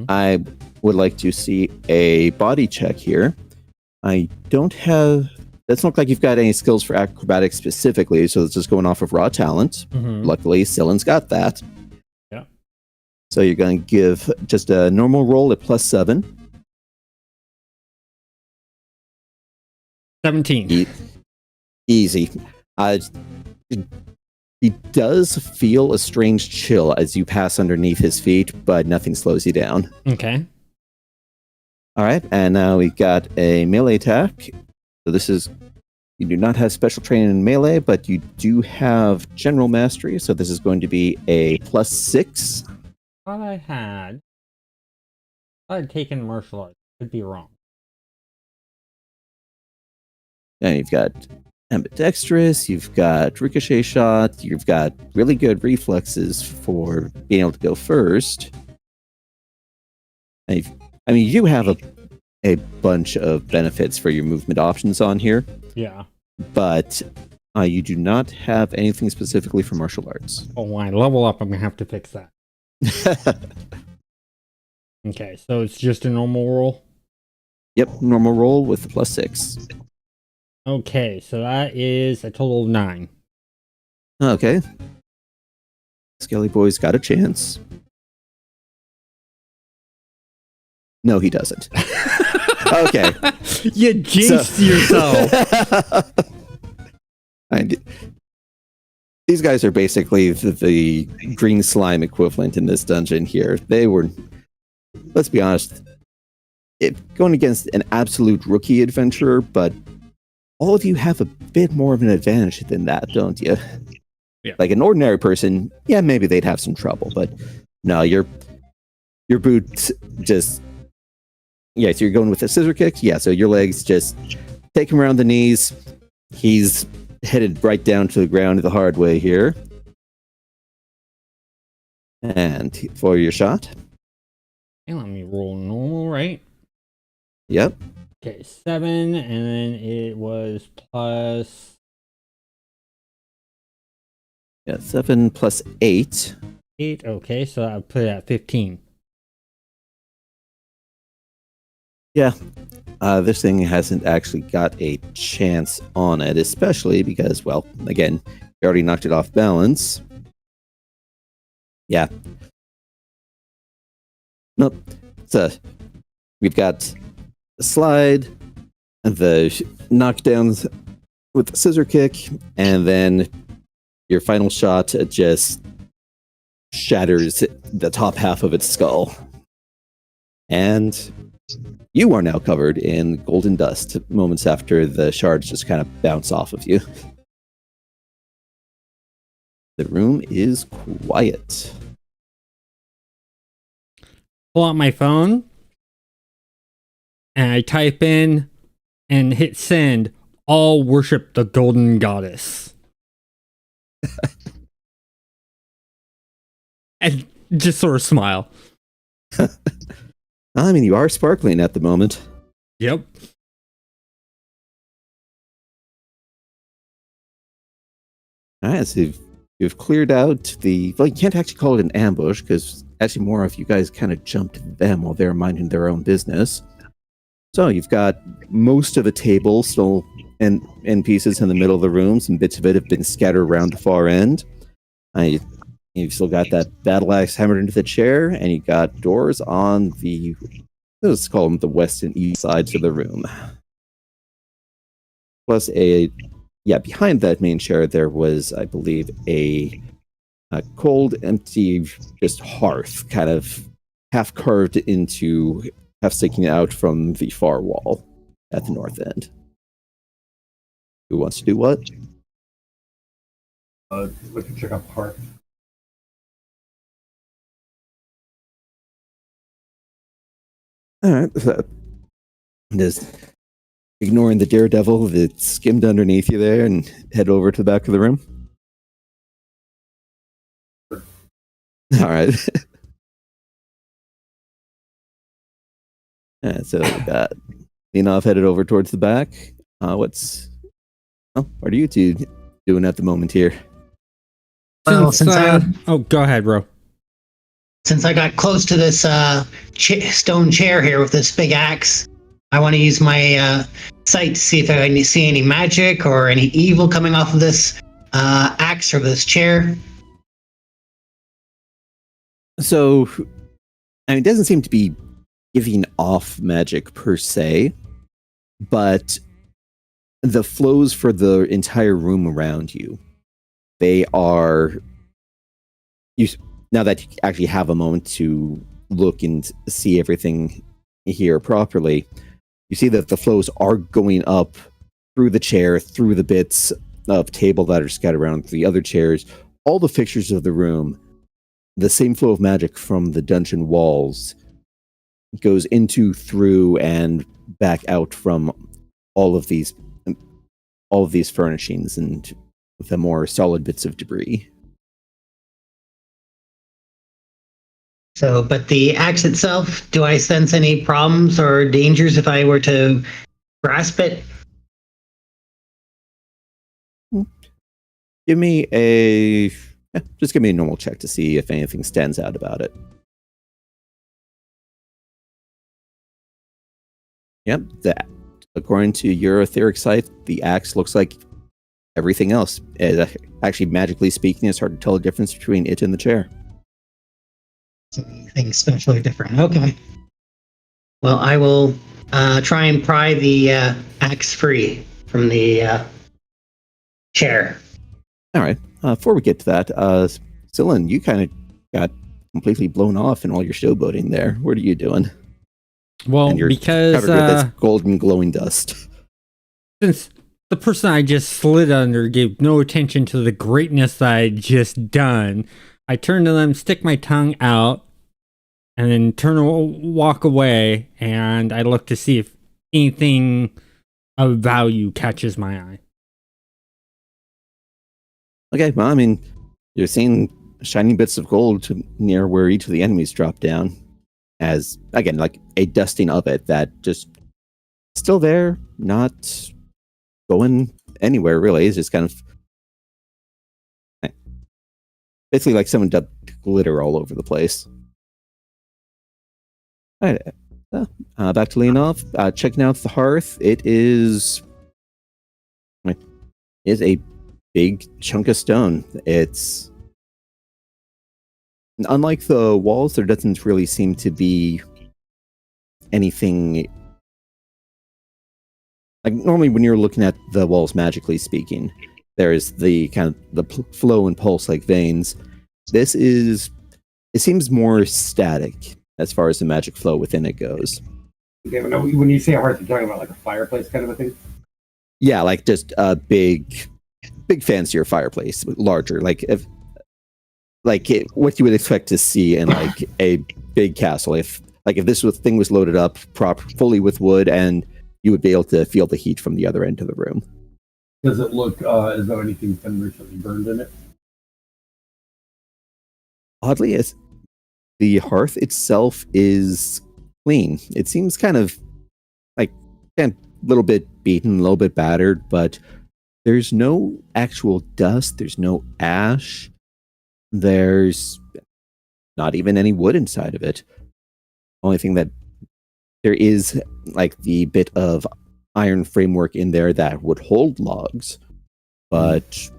Speaker 2: I would like to see a body check here. I don't have. Doesn't look like you've got any skills for acrobatics specifically, so it's just going off of raw talent. Luckily, Cylin's got that.
Speaker 1: Yeah.
Speaker 2: So you're going to give just a normal roll at +7.
Speaker 1: 17.
Speaker 2: Easy. He does feel a strange chill as you pass underneath his feet, but nothing slows you down.
Speaker 1: Okay.
Speaker 2: All right, and now we got a melee attack. So this is, you do not have special training in melee, but you do have general mastery. So this is going to be a +6.
Speaker 1: Thought I had taken martial arts. Could be wrong.
Speaker 2: And you've got ambidextrous, you've got ricochet shot, you've got really good reflexes for being able to go first. And you do have a bunch of benefits for your movement options on here.
Speaker 1: Yeah.
Speaker 2: But you do not have anything specifically for martial arts.
Speaker 1: Oh, when I level up, I'm going to have to fix that. Okay, so it's just a normal roll?
Speaker 2: Yep, normal roll with the +6.
Speaker 1: Okay, so that is a total of 9.
Speaker 2: Okay. Skelly Boy's got a chance. No, he doesn't. Okay.
Speaker 1: You jinxed yourself.
Speaker 2: These guys are basically the green slime equivalent in this dungeon here. They were, let's be honest, going against an absolute rookie adventurer, but all of you have a bit more of an advantage than that, don't you?
Speaker 1: Yeah.
Speaker 2: Like an ordinary person, yeah, maybe they'd have some trouble, but no, your boots just, yeah, so you're going with a scissor kick? Yeah, so your legs just take him around the knees. He's headed right down to the ground the hard way here. And for your shot.
Speaker 1: Okay, let me roll normal, right?
Speaker 2: Yep.
Speaker 1: Okay, 7, and then it was plus...
Speaker 2: Yeah, 7 plus 8.
Speaker 1: 8, okay, so I'll put it at 15.
Speaker 2: Yeah. This thing hasn't actually got a chance on it, especially because, well, again, you already knocked it off balance. Yeah. Nope. So, we've got the slide, the knockdowns with the scissor kick, and then your final shot just shatters the top half of its skull. And you are now covered in golden dust moments after the shards just kind of bounce off of you. The room is quiet.
Speaker 1: Pull out my phone, and I type in and hit send, all worship the golden goddess. And just sort of smile.
Speaker 2: I mean, you are sparkling at the moment.
Speaker 1: Yep.
Speaker 2: All right, so you've cleared out the... Well, you can't actually call it an ambush, because actually more of you guys kind of jumped them while they're minding their own business. So you've got most of the table still in pieces in the middle of the room. Some bits of it have been scattered around the far end. You've still got that battle axe hammered into the chair, and you got doors on the... Let's call them the west and east sides of the room. Plus behind that main chair, there was, I believe, a cold, empty, just hearth, kind of half carved into, half sticking out from the far wall at the north end. Who wants to do what?
Speaker 4: We can check out Park.
Speaker 2: All right. Just ignoring the daredevil that skimmed underneath you there and head over to the back of the room. All right. So we got Leonov headed over towards the back. What are you two doing at the moment here?
Speaker 3: Well,
Speaker 1: go ahead, bro.
Speaker 3: Since I got close to this stone chair here with this big axe, I want to use my sight to see if I can see any magic or any evil coming off of this axe or this chair.
Speaker 2: So, I mean, it doesn't seem to be giving off magic per se, but the flows for the entire room around you, they are... Now that you actually have a moment to look and see everything here properly, you see that the flows are going up through the chair, through the bits of table that are scattered around the other chairs, all the fixtures of the room. The same flow of magic from the dungeon walls goes into, through, and back out from all of these furnishings and the more solid bits of debris.
Speaker 3: So, but the axe itself, do I sense any problems or dangers if I were to grasp it?
Speaker 2: Give me just give me a normal check to see if anything stands out about it. Yep, according to your etheric sight, the axe looks like everything else. Actually, magically speaking, it's hard to tell the difference between it and the chair.
Speaker 3: Anything especially different. Okay. Well, I will try and pry the axe free from the chair.
Speaker 2: All right. Before we get to that, Cyllin, you kind of got completely blown off in all your showboating there. What are you doing?
Speaker 1: Well,
Speaker 2: And you're
Speaker 1: because
Speaker 2: covered with this golden glowing dust.
Speaker 1: since the person I just slid under gave no attention to the greatness that I had just done, I turn to them, stick my tongue out, and then walk away, and I look to see if anything of value catches my eye.
Speaker 2: Okay, well, I mean, you're seeing shining bits of gold near where each of the enemies drop down. As, again, like a dusting of it that just still there, not going anywhere, really. It's just kind of basically like someone dumped glitter all over the place. All right, back to Leonov. Checking out the hearth. It is a big chunk of stone. It's unlike the walls. There doesn't really seem to be anything like normally when you're looking at the walls, magically speaking. There's the kind of the flow and pulse like veins. It seems more static as far as the magic flow within it goes.
Speaker 4: Okay, but when you say a hearth, you're talking about like a fireplace kind of a thing?
Speaker 2: Yeah, like just a big fancier fireplace, larger, like what you would expect to see in like a big castle. If this thing was loaded up fully with wood, and you would be able to feel the heat from the other end of the room.
Speaker 4: Does it look as though anything's been recently burned in it?
Speaker 2: Oddly, as the hearth itself is clean. It seems kind of like a little bit beaten, a little bit battered, but there's no actual dust. There's no ash. There's not even any wood inside of it. Only thing that there is, like the bit of iron framework in there that would hold logs, but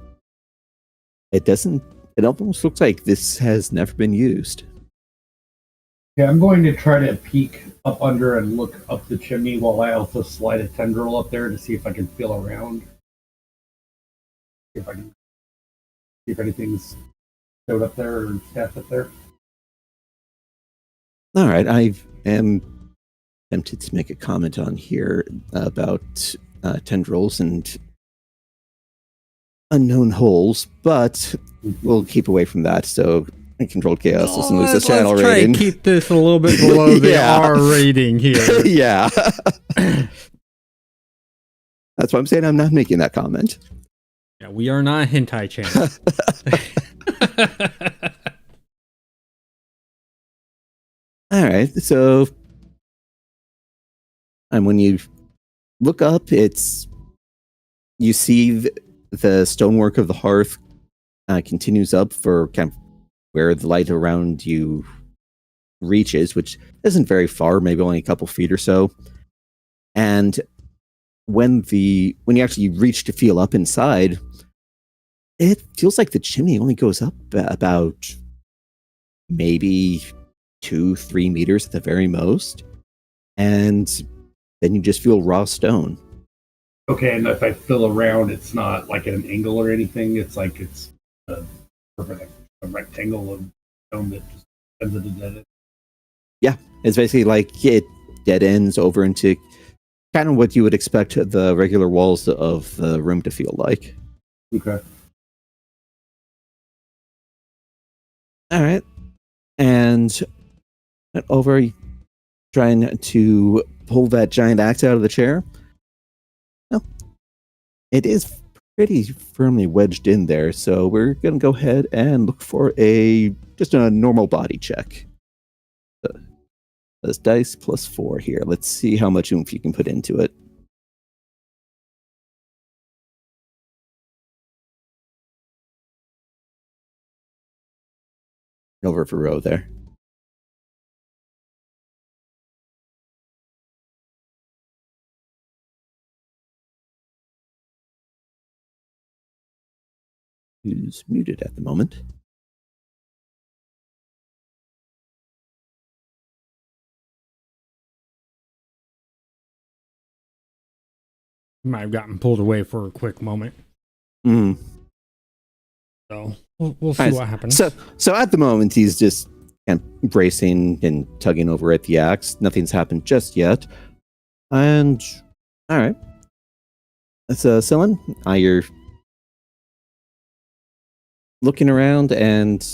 Speaker 2: it doesn't. It almost looks like this has never been used.
Speaker 4: Yeah, I'm going to try to peek up under and look up the chimney while I also slide a tendril up there to see if I can feel around. See if anything's stowed up there or stacked up there.
Speaker 2: All right, I am tempted to make a comment on here about tendrils and unknown holes, but we'll keep away from that. So Controlled Chaos doesn't lose its channel
Speaker 1: let's
Speaker 2: rating.
Speaker 1: Try to keep this a little bit below the
Speaker 2: Yeah.
Speaker 1: R rating here.
Speaker 2: Yeah. That's why I'm saying I'm not making that comment.
Speaker 1: Yeah, we are not a hentai channel.
Speaker 2: All right, so and when you look up, you see the stonework of the hearth continues up for kind of where the light around you reaches, which isn't very far, maybe only a couple feet or so. And when you actually reach to feel up inside, it feels like the chimney only goes up about maybe 2-3 meters at the very most, and then you just feel raw stone.
Speaker 4: Okay, and if I feel around, it's not like at an angle or anything. It's like it's a rectangle of stone that just ends at a dead end.
Speaker 2: Yeah, it's basically like it dead ends over into kind of what you would expect the regular walls of the room to feel like.
Speaker 4: Okay.
Speaker 2: All right, and over, trying to pull that giant axe out of the chair. Well, it is pretty firmly wedged in there, so we're going to go ahead and look for just a normal body check. That's dice plus 4 here. Let's see how much oomph you can put into it. Over for Row there. Who's muted at the moment.
Speaker 1: Might have gotten pulled away for a quick moment.
Speaker 2: Mm.
Speaker 1: So we'll see
Speaker 2: Alright,
Speaker 1: what happens.
Speaker 2: So at the moment, he's just kind of bracing and tugging over at the axe. Nothing's happened just yet. And all right, that's Selen. You're looking around and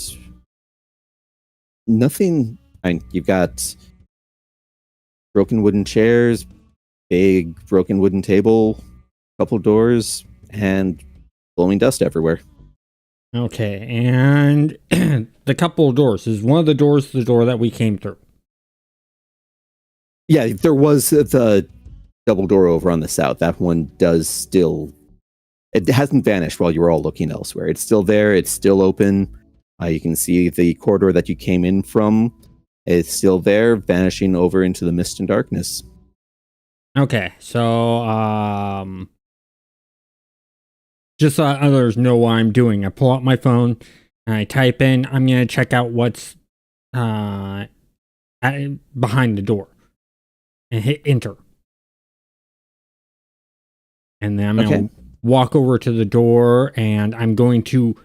Speaker 2: nothing. You've got broken wooden chairs, big broken wooden table, couple doors, and blowing dust everywhere.
Speaker 1: Okay, and the couple of doors, is one of the doors the door that we came through?
Speaker 2: Yeah, there was the double door over on the south. That one does still. It hasn't vanished while you were all looking elsewhere. It's still there. It's still open. You can see the corridor that you came in from. It's still there, vanishing over into the mist and darkness.
Speaker 1: Okay, so just so others know what I'm doing, I pull out my phone and I type in, I'm gonna check out what's behind the door, and hit enter. And then I'm gonna walk over to the door and I'm going to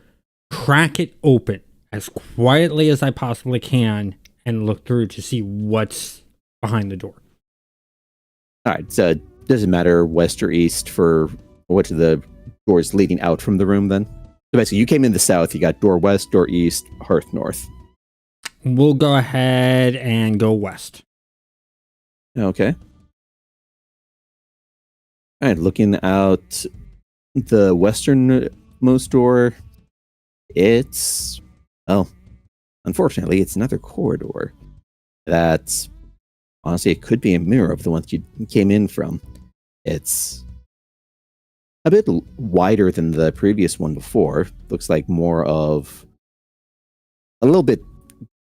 Speaker 1: crack it open as quietly as I possibly can and look through to see what's behind the door.
Speaker 2: All right, so it doesn't matter west or east for which of the doors leading out from the room then? So basically, you came in the south, you got door west, door east, hearth north.
Speaker 1: We'll go ahead and go west.
Speaker 2: Okay. All right, looking out the westernmost door, it's, unfortunately, it's another corridor that, honestly, it could be a mirror of the one that you came in from. It's a bit wider than the previous one before. Looks like more of a little bit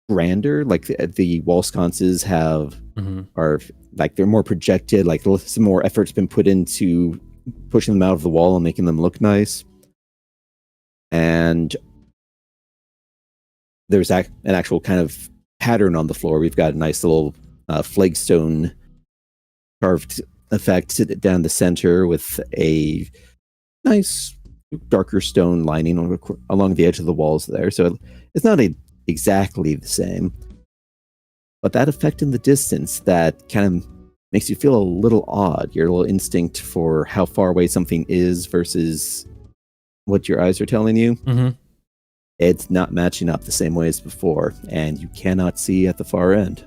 Speaker 2: grander. Like the wall sconces are like they're more projected. Like some more effort's been put into pushing them out of the wall and making them look nice. And there's an actual kind of pattern on the floor. We've got a nice little flagstone carved effect down the center with a nice darker stone lining along the edge of the walls there. So it's not exactly the same, but that effect in the distance that kind of makes you feel a little odd. Your little instinct for how far away something is versus what your eyes are telling you.
Speaker 1: Mm-hmm.
Speaker 2: It's not matching up the same way as before, and you cannot see at the far end.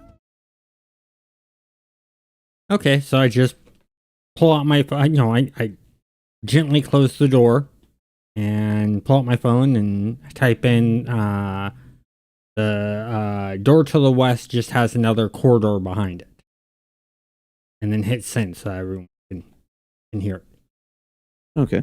Speaker 1: Okay, so I just pull out my phone. I gently close the door and pull out my phone and type in the door to the west just has another corridor behind it, and then hit send so everyone can hear it.
Speaker 2: Okay.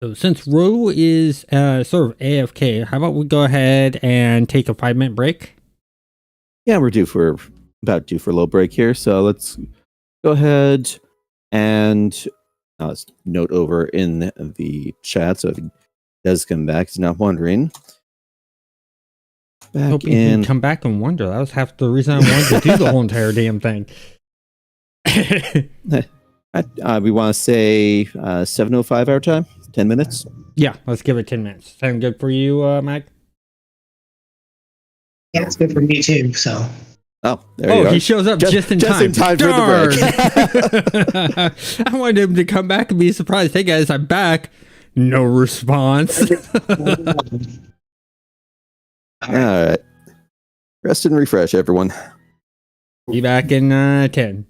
Speaker 1: So since Ro is sort of AFK, how about we go ahead and take a 5-minute break?
Speaker 2: Yeah, we're about due for a little break here, so let's go ahead and let's note over in the chat so if he does come back, he's not wondering.
Speaker 1: Hoping he'd come back and wonder. That was half the reason I wanted to do the whole entire damn thing.
Speaker 2: We want to say 7:05 our time, 10 minutes.
Speaker 1: Yeah, let's give it 10 minutes. Sound good for you, Mag?
Speaker 3: Yeah, it's good for me too. So.
Speaker 2: Oh, there you are.
Speaker 1: He shows up just in time.
Speaker 2: Just in time for the
Speaker 1: break. I wanted him to come back and be surprised. Hey guys, I'm back. No response.
Speaker 2: All right. Rest and refresh, everyone.
Speaker 1: Be back in 10.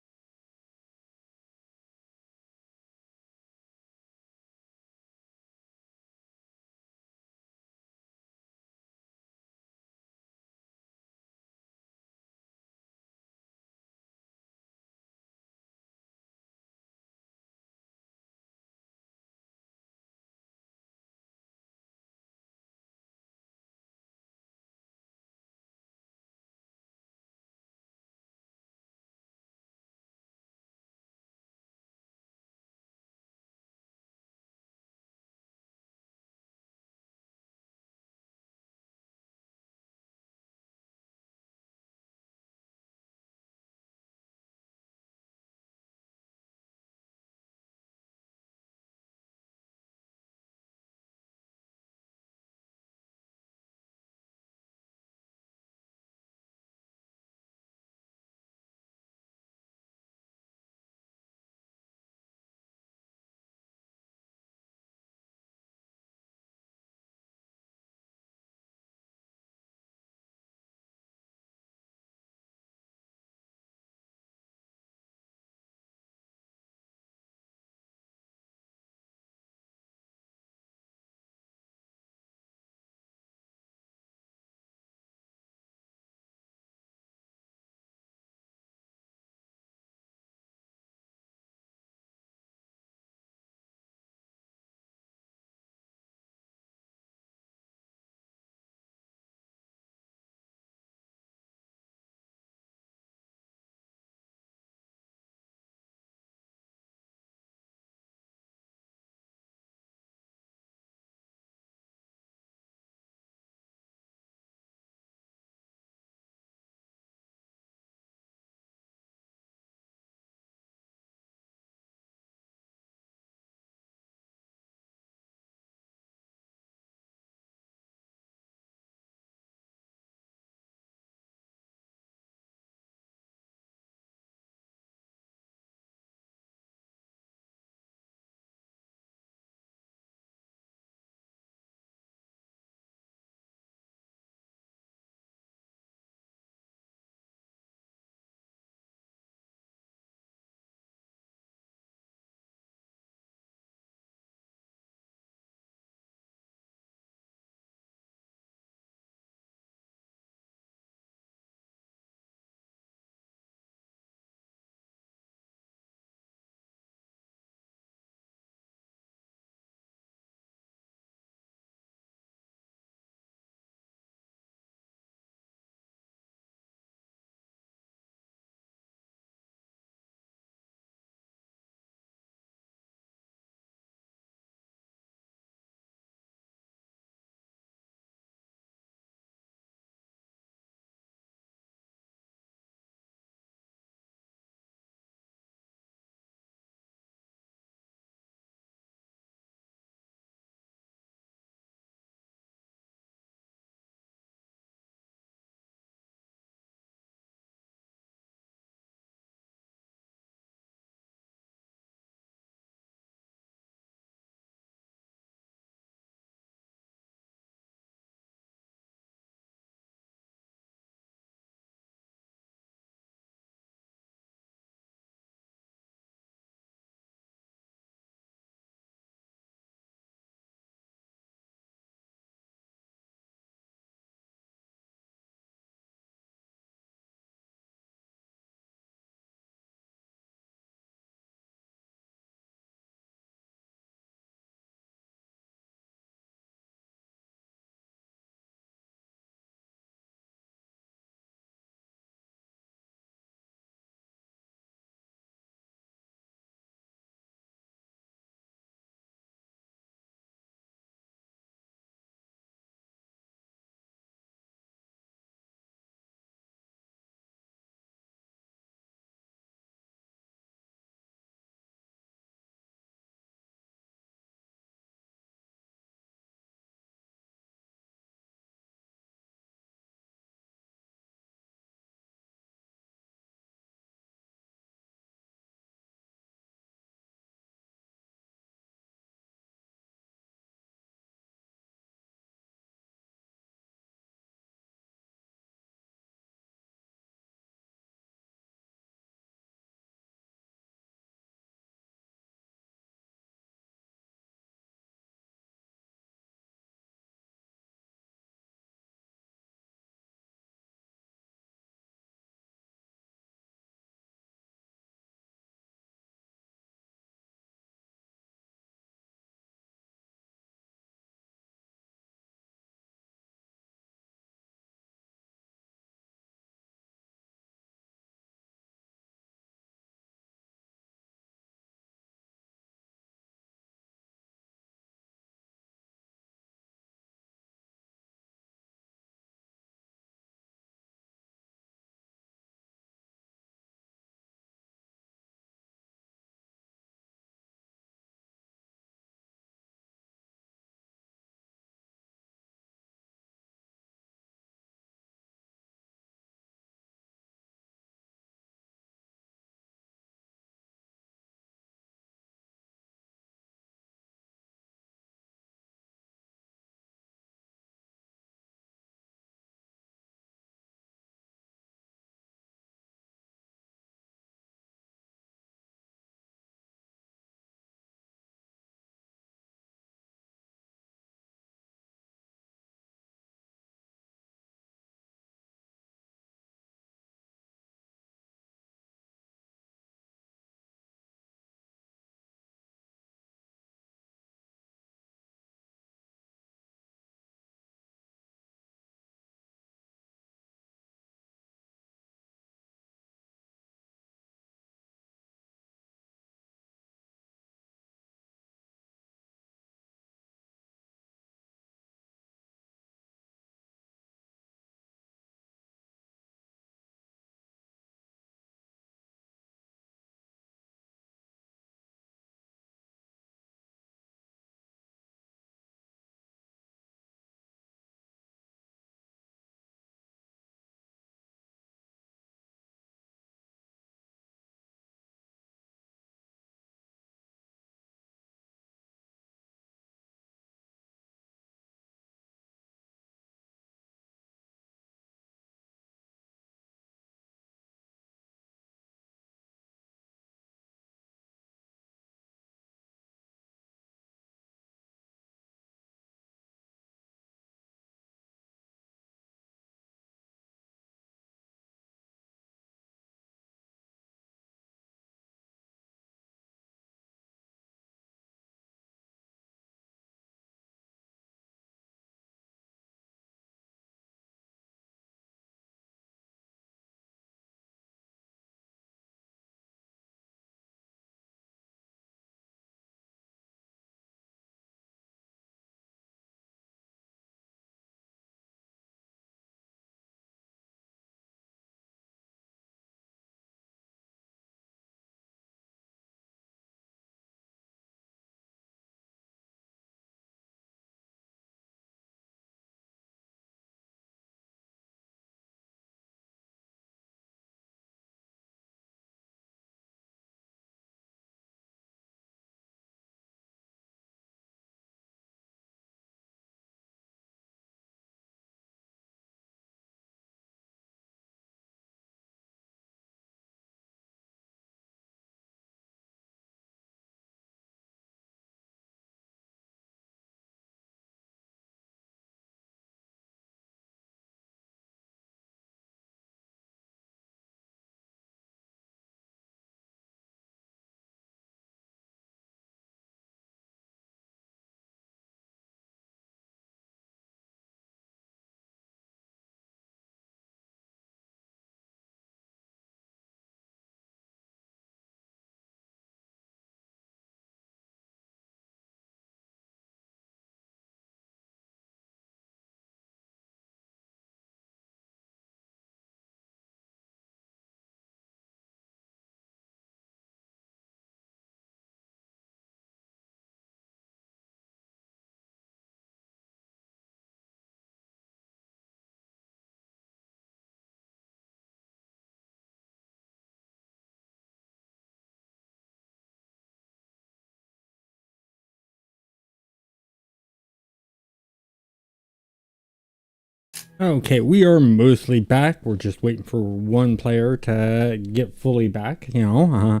Speaker 1: Okay, we are mostly back. We're just waiting for one player to get fully back, and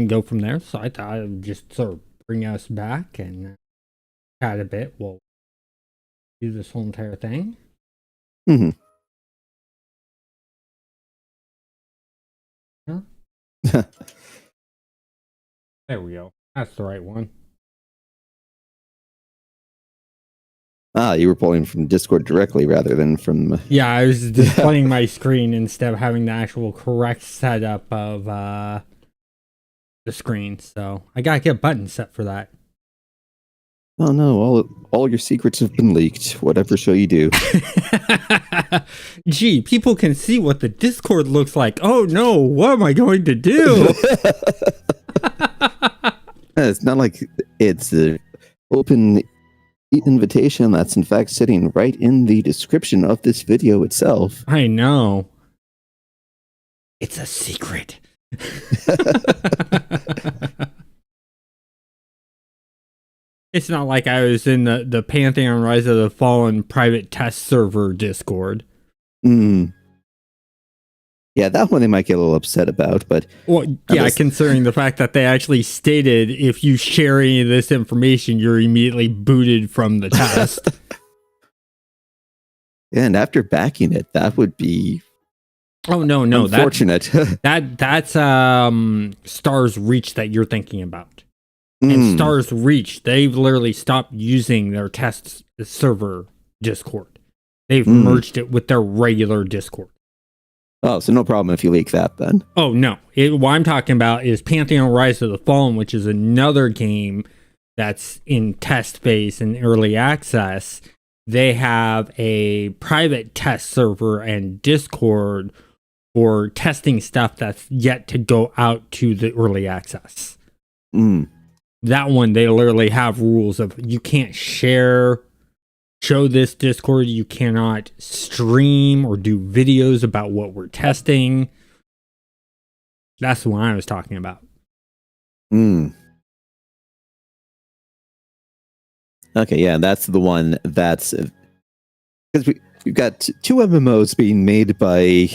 Speaker 1: go from there. So I thought I would just sort of bring us back and chat a bit. We'll do this whole entire thing.
Speaker 2: Mm-hmm.
Speaker 1: Huh? There we go. That's the right one.
Speaker 2: You were pulling from Discord directly rather than from...
Speaker 1: Yeah, I was displaying my screen instead of having the actual correct setup of the screen. So I gotta get a button set for that.
Speaker 2: Oh no, all your secrets have been leaked. Whatever show you do.
Speaker 1: Gee, people can see what the Discord looks like. Oh no, what am I going to do?
Speaker 2: It's not like it's an open invitation that's in fact sitting right in the description of this video itself.
Speaker 1: I know. It's a secret. It's not like I was in the Pantheon Rise of the Fallen private test server Discord.
Speaker 2: Yeah, that one they might get a little upset about, but...
Speaker 1: Well, yeah, considering the fact that they actually stated if you share any of this information, you're immediately booted from the test.
Speaker 2: And after backing it, that would be...
Speaker 1: Oh, no,
Speaker 2: unfortunate.
Speaker 1: That's Stars Reach that you're thinking about. And Stars Reach, they've literally stopped using their test server Discord. They've merged it with their regular Discord.
Speaker 2: Oh, so no problem if you leak that then.
Speaker 1: Oh, no. What I'm talking about is Pantheon Rise of the Fallen, which is another game that's in test phase and early access. They have a private test server and Discord for testing stuff that's yet to go out to the early access. That one, they literally have rules of you can't show this Discord, you cannot stream or do videos about what we're testing. That's the one I was talking about.
Speaker 2: Okay, yeah, that's the one that's... Because we've got two MMOs being made by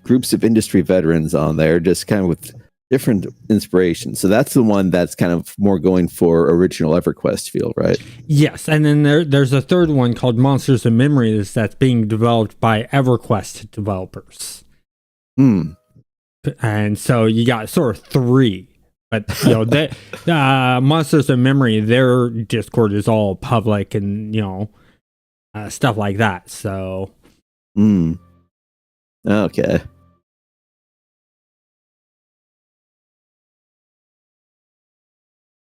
Speaker 2: groups of industry veterans on there, just kind of with different inspirations. So that's the one that's kind of more going for original EverQuest feel, right?
Speaker 1: Yes, and then there's a third one called Monsters of Memory that's being developed by EverQuest developers. And so you got sort of three. But, Monsters of Memory, their Discord is all public and, stuff like that. So.
Speaker 2: Okay.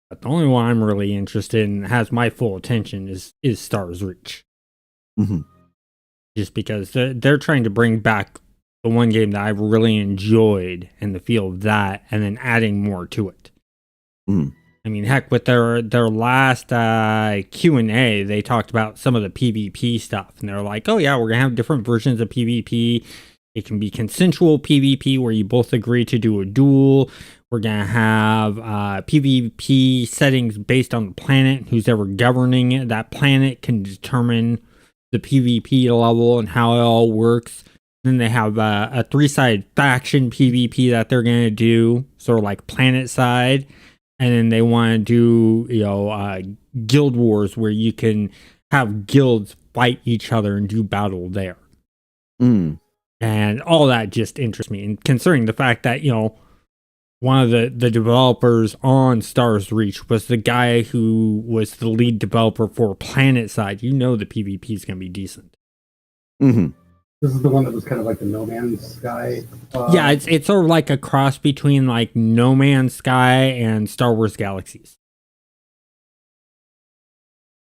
Speaker 1: But the only one I'm really interested in has my full attention is Stars Reach. Just because they're trying to bring back the one game that I've really enjoyed and the feel of that, and then adding more to it. I mean, heck, with their last Q&A, they talked about some of the PvP stuff, and they're like, oh yeah, we're gonna have different versions of PvP. It can be consensual PvP where you both agree to do a duel. We're gonna have PvP settings based on the planet. Who's ever governing it, that planet can determine the PvP level and how it all works. Then they have a 3-sided faction PvP that they're gonna do, sort of like planet side. And then they want to do, guild wars where you can have guilds fight each other and do battle there. And all that just interests me. And considering the fact that, one of the developers on Stars Reach was the guy who was the lead developer for Planet Side, the PvP is going to be decent.
Speaker 4: This is the one that was kind of like the No Man's Sky.
Speaker 1: Yeah, it's sort of like a cross between like No Man's Sky and Star Wars Galaxies.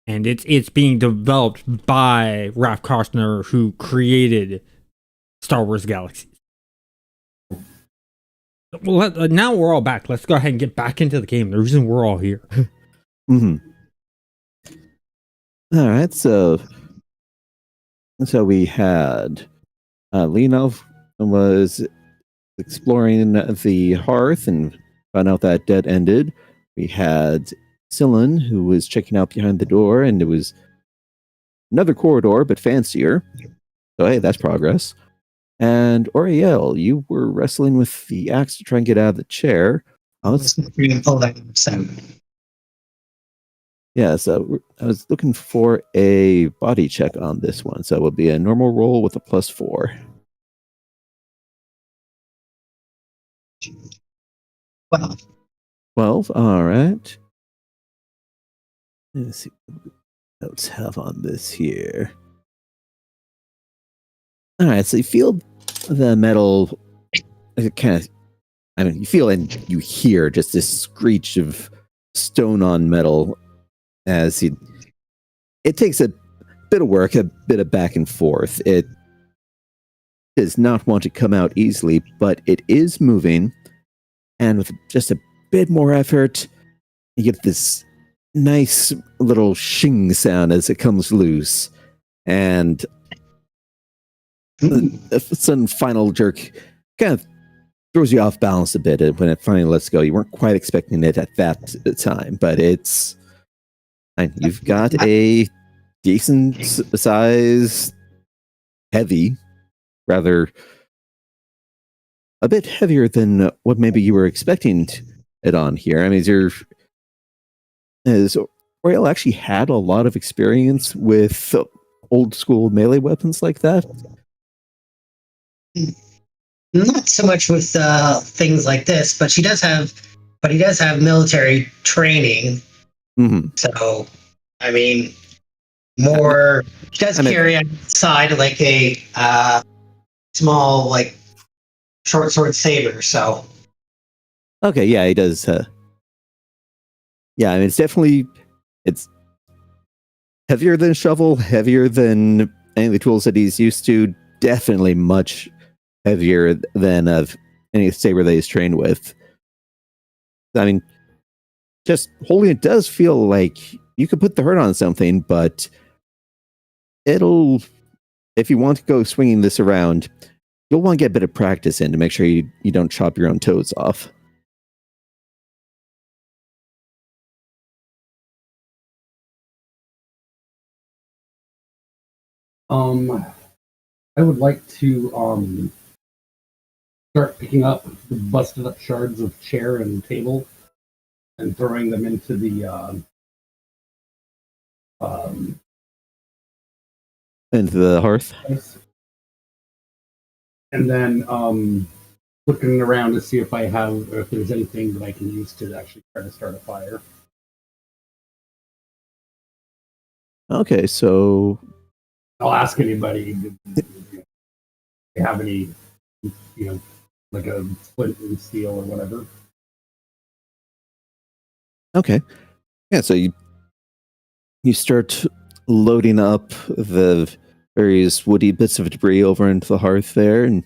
Speaker 1: And it's being developed by Ralph Koshner, who created Star Wars Galaxies. Well, now we're all back. Let's go ahead and get back into the game. The reason we're all here.
Speaker 2: All right, so we had Lenov was exploring the hearth and found out that dead ended. We had Scyllin, who was checking out behind the door, and it was another corridor, but fancier. So hey, that's progress. And Oriel, you were wrestling with the axe to try and get out of the chair. Let's
Speaker 3: Pull that so.
Speaker 2: Yeah, so I was looking for a body check on this one. So it would be a normal roll with a +4.
Speaker 3: 12.
Speaker 2: 12, all right. Let's see what notes have on this here. All right, so you feel the metal kind of, I mean, you feel and you hear just this screech of stone on metal as it takes a bit of work, a bit of back and forth. It does not want to come out easily, but it is moving, and with just a bit more effort, you get this nice little shing sound as it comes loose, and a sudden final jerk kind of throws you off balance a bit when it finally lets go. You weren't quite expecting it at that time, but you've got a decent size, heavy, rather a bit heavier than what maybe you were expecting it on here. I mean, has Oriel actually had a lot of experience with old school melee weapons like that?
Speaker 3: Not so much with things like this, but he does have military training.
Speaker 2: Mm-hmm.
Speaker 3: So, I mean, more he does carry outside like a small like short sword saber. So,
Speaker 2: okay, yeah, he does. Yeah, I mean, it's heavier than a shovel, heavier than any of the tools that he's used to. Definitely much heavier than any saber that he's trained with. I mean, just holding it does feel like you could put the hurt on something, but if you want to go swinging this around, you'll want to get a bit of practice in to make sure you don't chop your own toes off.
Speaker 4: I would like to start picking up the busted up shards of chair and table and throwing them into the
Speaker 2: Into the hearth.
Speaker 4: And then looking around to see if there's anything that I can use to actually try to start a fire.
Speaker 2: Okay, so
Speaker 4: I'll ask anybody if they have any, like a flint and steel or whatever.
Speaker 2: Okay. Yeah, so you start loading up the various woody bits of debris over into the hearth there, and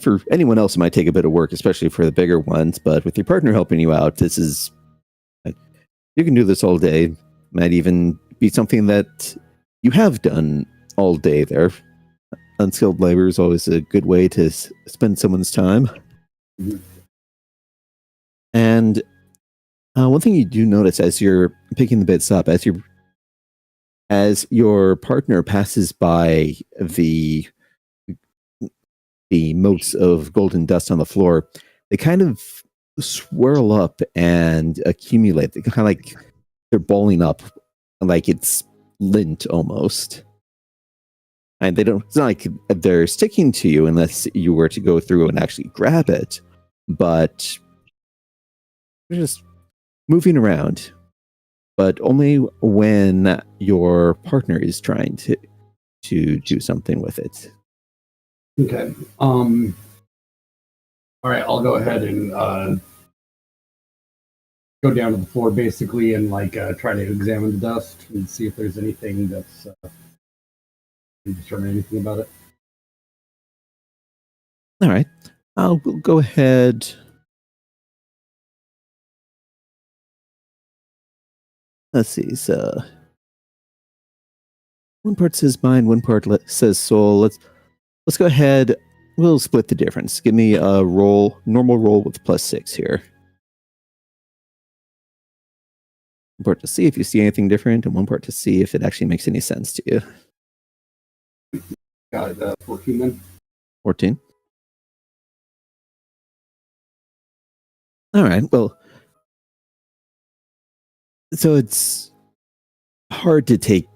Speaker 2: for anyone else, it might take a bit of work, especially for the bigger ones. But with your partner helping you out, you can do this all day. Might even be something that you have done all day there. Unskilled labor is always a good way to spend someone's time.
Speaker 4: Mm-hmm.
Speaker 2: And one thing you do notice as you're picking the bits up, as your partner passes by the motes of golden dust on the floor, they kind of swirl up and accumulate. They kind of like they're balling up, like it's lint almost. And it's not like they're sticking to you unless you were to go through and actually grab it, but they're just moving around, but only when your partner is trying to do something with it.
Speaker 4: Okay. All right, I'll go ahead and go down to the floor basically and try to examine the dust and see if there's anything that's can determine anything about it.
Speaker 2: All right. I'll go ahead. Let's see. So one part says mind, one part says soul. Let's go ahead. We'll split the difference. Give me a normal roll with +6 here. One part to see if you see anything different, and one part to see if it actually makes any sense to you.
Speaker 4: Got 14 then.
Speaker 2: 14. All right. Well, so it's hard to take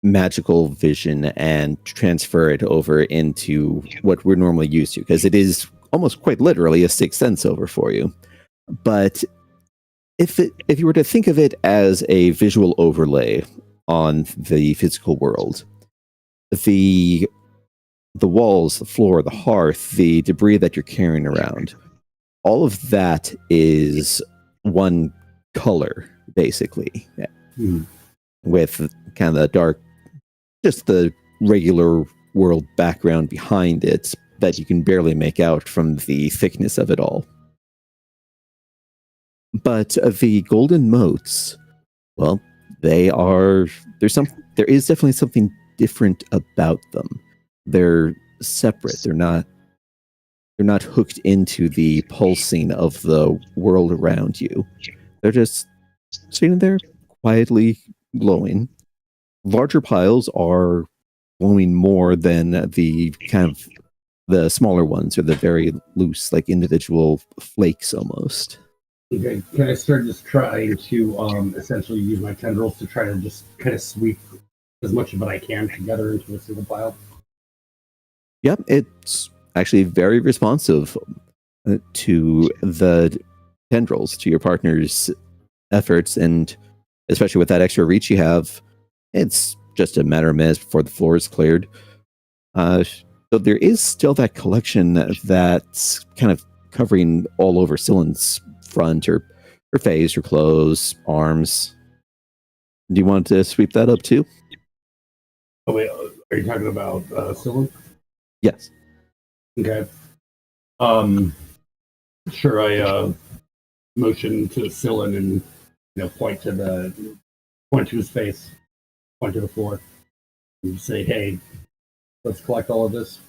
Speaker 2: magical vision and transfer it over into what we're normally used to, because it is almost quite literally a sixth sense over for you. But if you were to think of it as a visual overlay on the physical world, the walls, the floor, the hearth, the debris that you're carrying around, all of that is one color, basically, with kind of the dark, just the regular world background behind it that you can barely make out from the thickness of it all. But the golden motes, well, there is definitely something different about them. They're separate. They're not hooked into the pulsing of the world around you. They're just sitting there quietly glowing. Larger piles are glowing more than the kind of the smaller ones, or the very loose, like individual flakes almost.
Speaker 4: Okay, can I start just trying to essentially use my tendrils to try to just kind of sweep as much of it I can together into a single pile?
Speaker 2: Yep, it's actually very responsive to the tendrils, to your partner's efforts, and especially with that extra reach you have, it's just a matter of minutes before the floor is cleared. So there is still that collection that's kind of covering all over Cylin's front, or her face, her clothes, arms. Do you want to sweep that up too?
Speaker 4: Oh wait, are you talking about Scylla?
Speaker 2: Yes.
Speaker 4: Okay. Sure. I motion to Scylla and point to his face, point to the floor, and say, "Hey, let's collect all of this."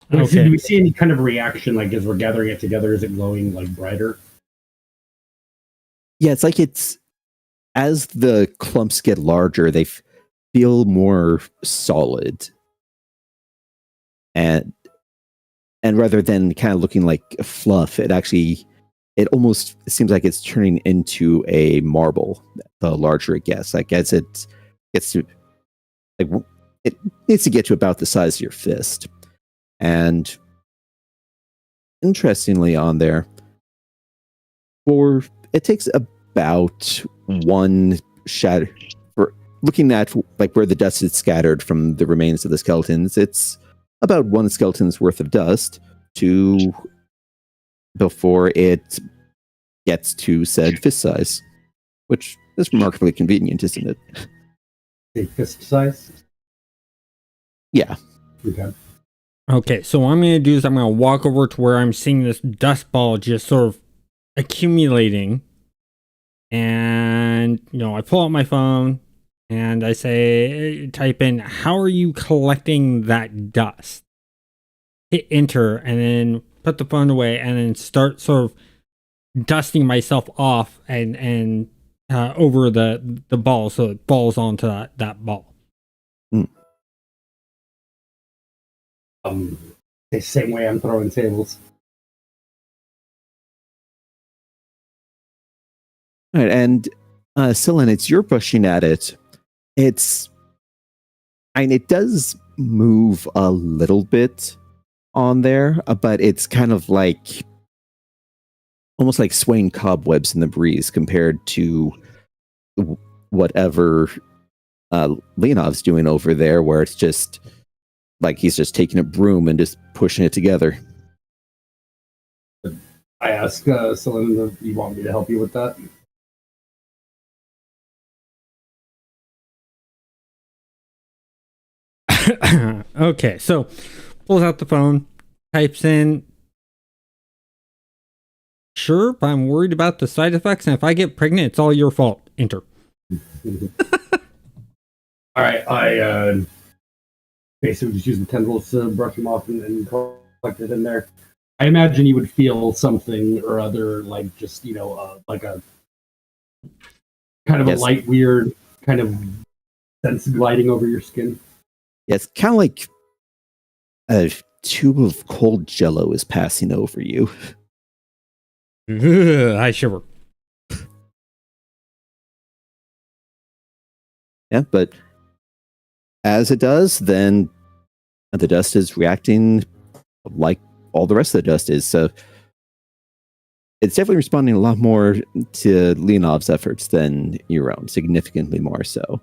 Speaker 4: Do we see any kind of reaction, like as we're gathering it together? Is it glowing like brighter?
Speaker 2: Yeah, it's like as the clumps get larger, they feel more solid, and rather than kind of looking like fluff, it almost seems like it's turning into a marble the larger it gets. Like as it gets to, like, it needs to get to about the size of your fist. And interestingly, on there, it takes about one shatter for looking at like where the dust is scattered from the remains of the skeletons. It's about one skeleton's worth of dust before it gets to said fist size, which is remarkably convenient, isn't it?
Speaker 4: A fist size?
Speaker 2: Yeah.
Speaker 1: Okay, so what I'm going to do is I'm going to walk over to where I'm seeing this dust ball just sort of accumulating. And, I pull out my phone and I type in, how are you collecting that dust? Hit enter and then put the phone away and then start sort of dusting myself off and over the ball so it falls onto that ball.
Speaker 4: The same way I'm throwing tables.
Speaker 2: All right, and Cyllin, it's you're pushing at it. It does move a little bit on there, but it's kind of like almost like swaying cobwebs in the breeze compared to whatever Leonov's doing over there, where it's just like he's just taking a broom and just pushing it together.
Speaker 4: I ask Cylinder, do you want me to help you with that?
Speaker 1: Okay, so pulls out the phone, types in, sure, but I'm worried about the side effects, and if I get pregnant, it's all your fault. Enter.
Speaker 4: All right, I basically just use the tendrils to brush them off and collect it in there. I imagine you would feel something or other, like just like a kind of a light, weird kind of sense gliding over your skin.
Speaker 2: Yeah, it's kind of like a tube of cold jello is passing over you.
Speaker 1: I shiver.
Speaker 2: Yeah, but as it does, then the dust is reacting like all the rest of the dust is. So it's definitely responding a lot more to Leonov's efforts than your own, significantly more so.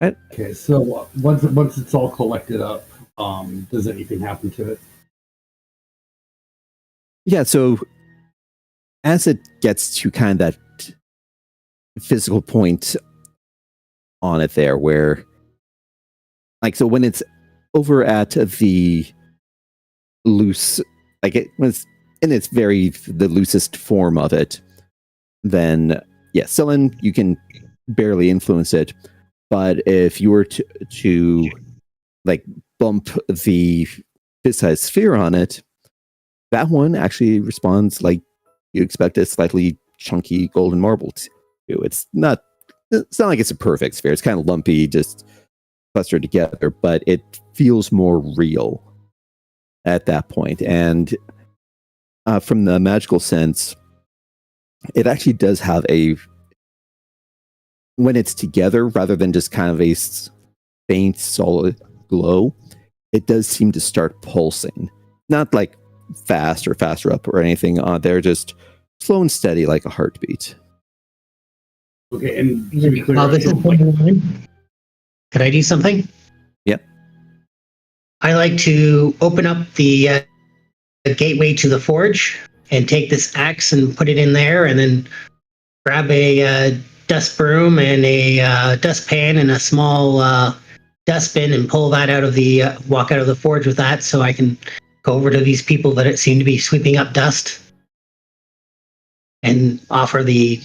Speaker 4: Okay, so once it's all collected up, does anything happen to it?
Speaker 2: Yeah, so as it gets to kind of that physical point on it there where, like, so when it's over at the loose, like it was in its the loosest form of it, then yeah, Scyllin, you can barely influence it. But if you were to like bump the fist-sized sphere on it, that one actually responds like you expect a slightly chunky golden marble to. It's not like it's a perfect sphere. It's kind of lumpy, just clustered together, but it feels more real at that point. And from the magical sense, it actually does have when it's together, rather than just kind of a faint solid glow, it does seem to start pulsing. Not like fast or faster up or anything. They're just slow and steady like a heartbeat.
Speaker 4: Okay, and to be clear,
Speaker 3: While this is going on, could I do something?
Speaker 2: Yep.
Speaker 3: I like to open up the gateway to the forge and take this axe and put it in there, and then grab a dust broom and a dustpan and a small dustbin and pull that out of the walk out of the forge with that, so I can go over to these people that seem to be sweeping up dust and offer the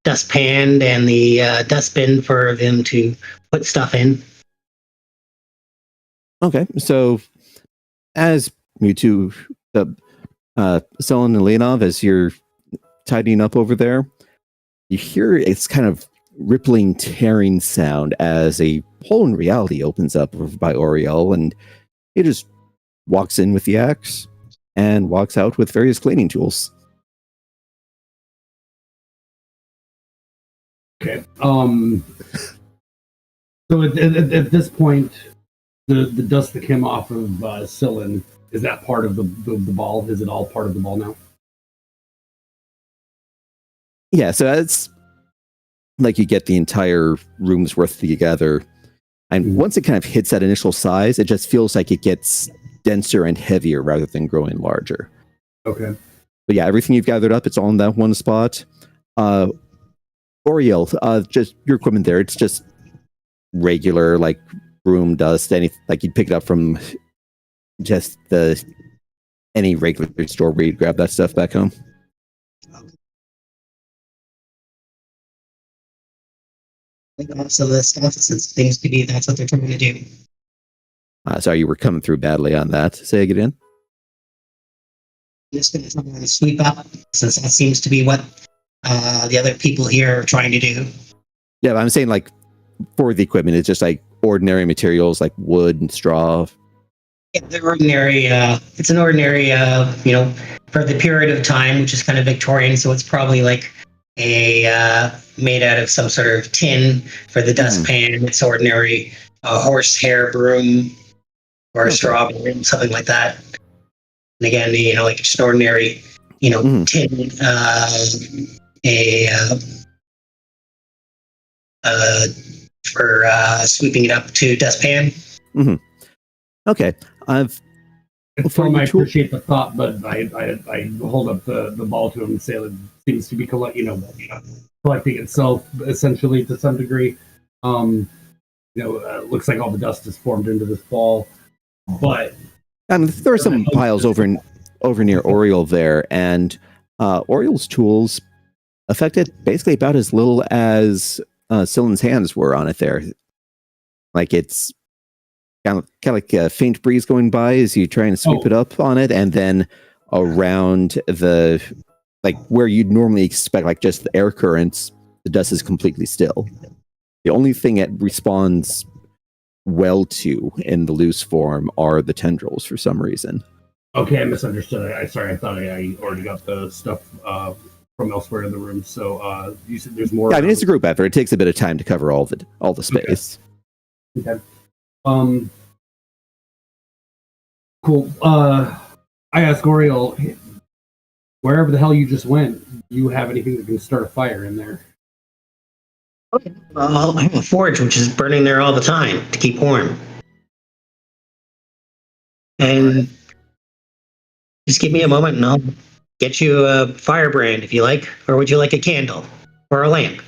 Speaker 3: dustpan and the dustbin for them to put stuff in.
Speaker 2: Okay, so as you two, Selen and Leonov, as you're tidying up over there, you hear it's kind of rippling, tearing sound as a hole in reality opens up over by Oriel, and he just walks in with the axe and walks out with various cleaning tools.
Speaker 4: Okay. So at this point, the dust that came off of Scyllin, is that part of the ball? Is it all part of the ball now?
Speaker 2: Yeah, so it's like you get the entire room's worth together. And once it kind of hits that initial size, it just feels like it gets denser and heavier rather than growing larger.
Speaker 4: Okay.
Speaker 2: But yeah, everything you've gathered up, it's all in that one spot. Oriel, just your equipment there, it's just regular, like, broom dust, like you'd pick it up from just any regular store where you'd grab that stuff back home.
Speaker 3: Most of the stuff seems to be that's what they're trying to do.
Speaker 2: Sorry, you were coming through badly on that. Say it again.
Speaker 3: Just going to try and sweep up, since that seems to be what the other people here are trying to do.
Speaker 2: Yeah, but I'm saying, like, for the equipment, it's just like ordinary materials like wood and straw.
Speaker 3: Yeah, they're ordinary. It's an ordinary, for the period of time, which is kind of Victorian, so it's probably like a made out of some sort of tin for the dustpan. It's ordinary horsehair broom or a straw broom, something like that. And again, like just an ordinary, tin, for sweeping it up to dustpan.
Speaker 2: Mm-hmm. Okay,
Speaker 4: I appreciate the thought, but I hold up the ball to him and say it seems to be collecting itself essentially to some degree. Looks like all the dust is formed into this ball, but
Speaker 2: there are some piles over near Oriel there, and Oriel's tools affected basically about as little as Scylin's hands were on it there. Like it's kind of like a faint breeze going by as you try and sweep it up on it, and then around where you'd normally expect like just the air currents, the dust is completely still. The only thing it responds well to in the loose form are the tendrils for some reason.
Speaker 4: Okay, I misunderstood. Sorry, I thought I already got the stuff from elsewhere in the room. So you said there's more.
Speaker 2: Yeah, I mean, it's a group effort. It takes a bit of time to cover all the space.
Speaker 4: Okay. Cool. I asked Oriel, wherever the hell you just went, do you have anything that can start a fire in there?
Speaker 3: Okay. Well, I have a forge which is burning there all the time to keep warm. And just give me a moment and I'll get you a firebrand if you like. Or would you like a candle? Or a lamp?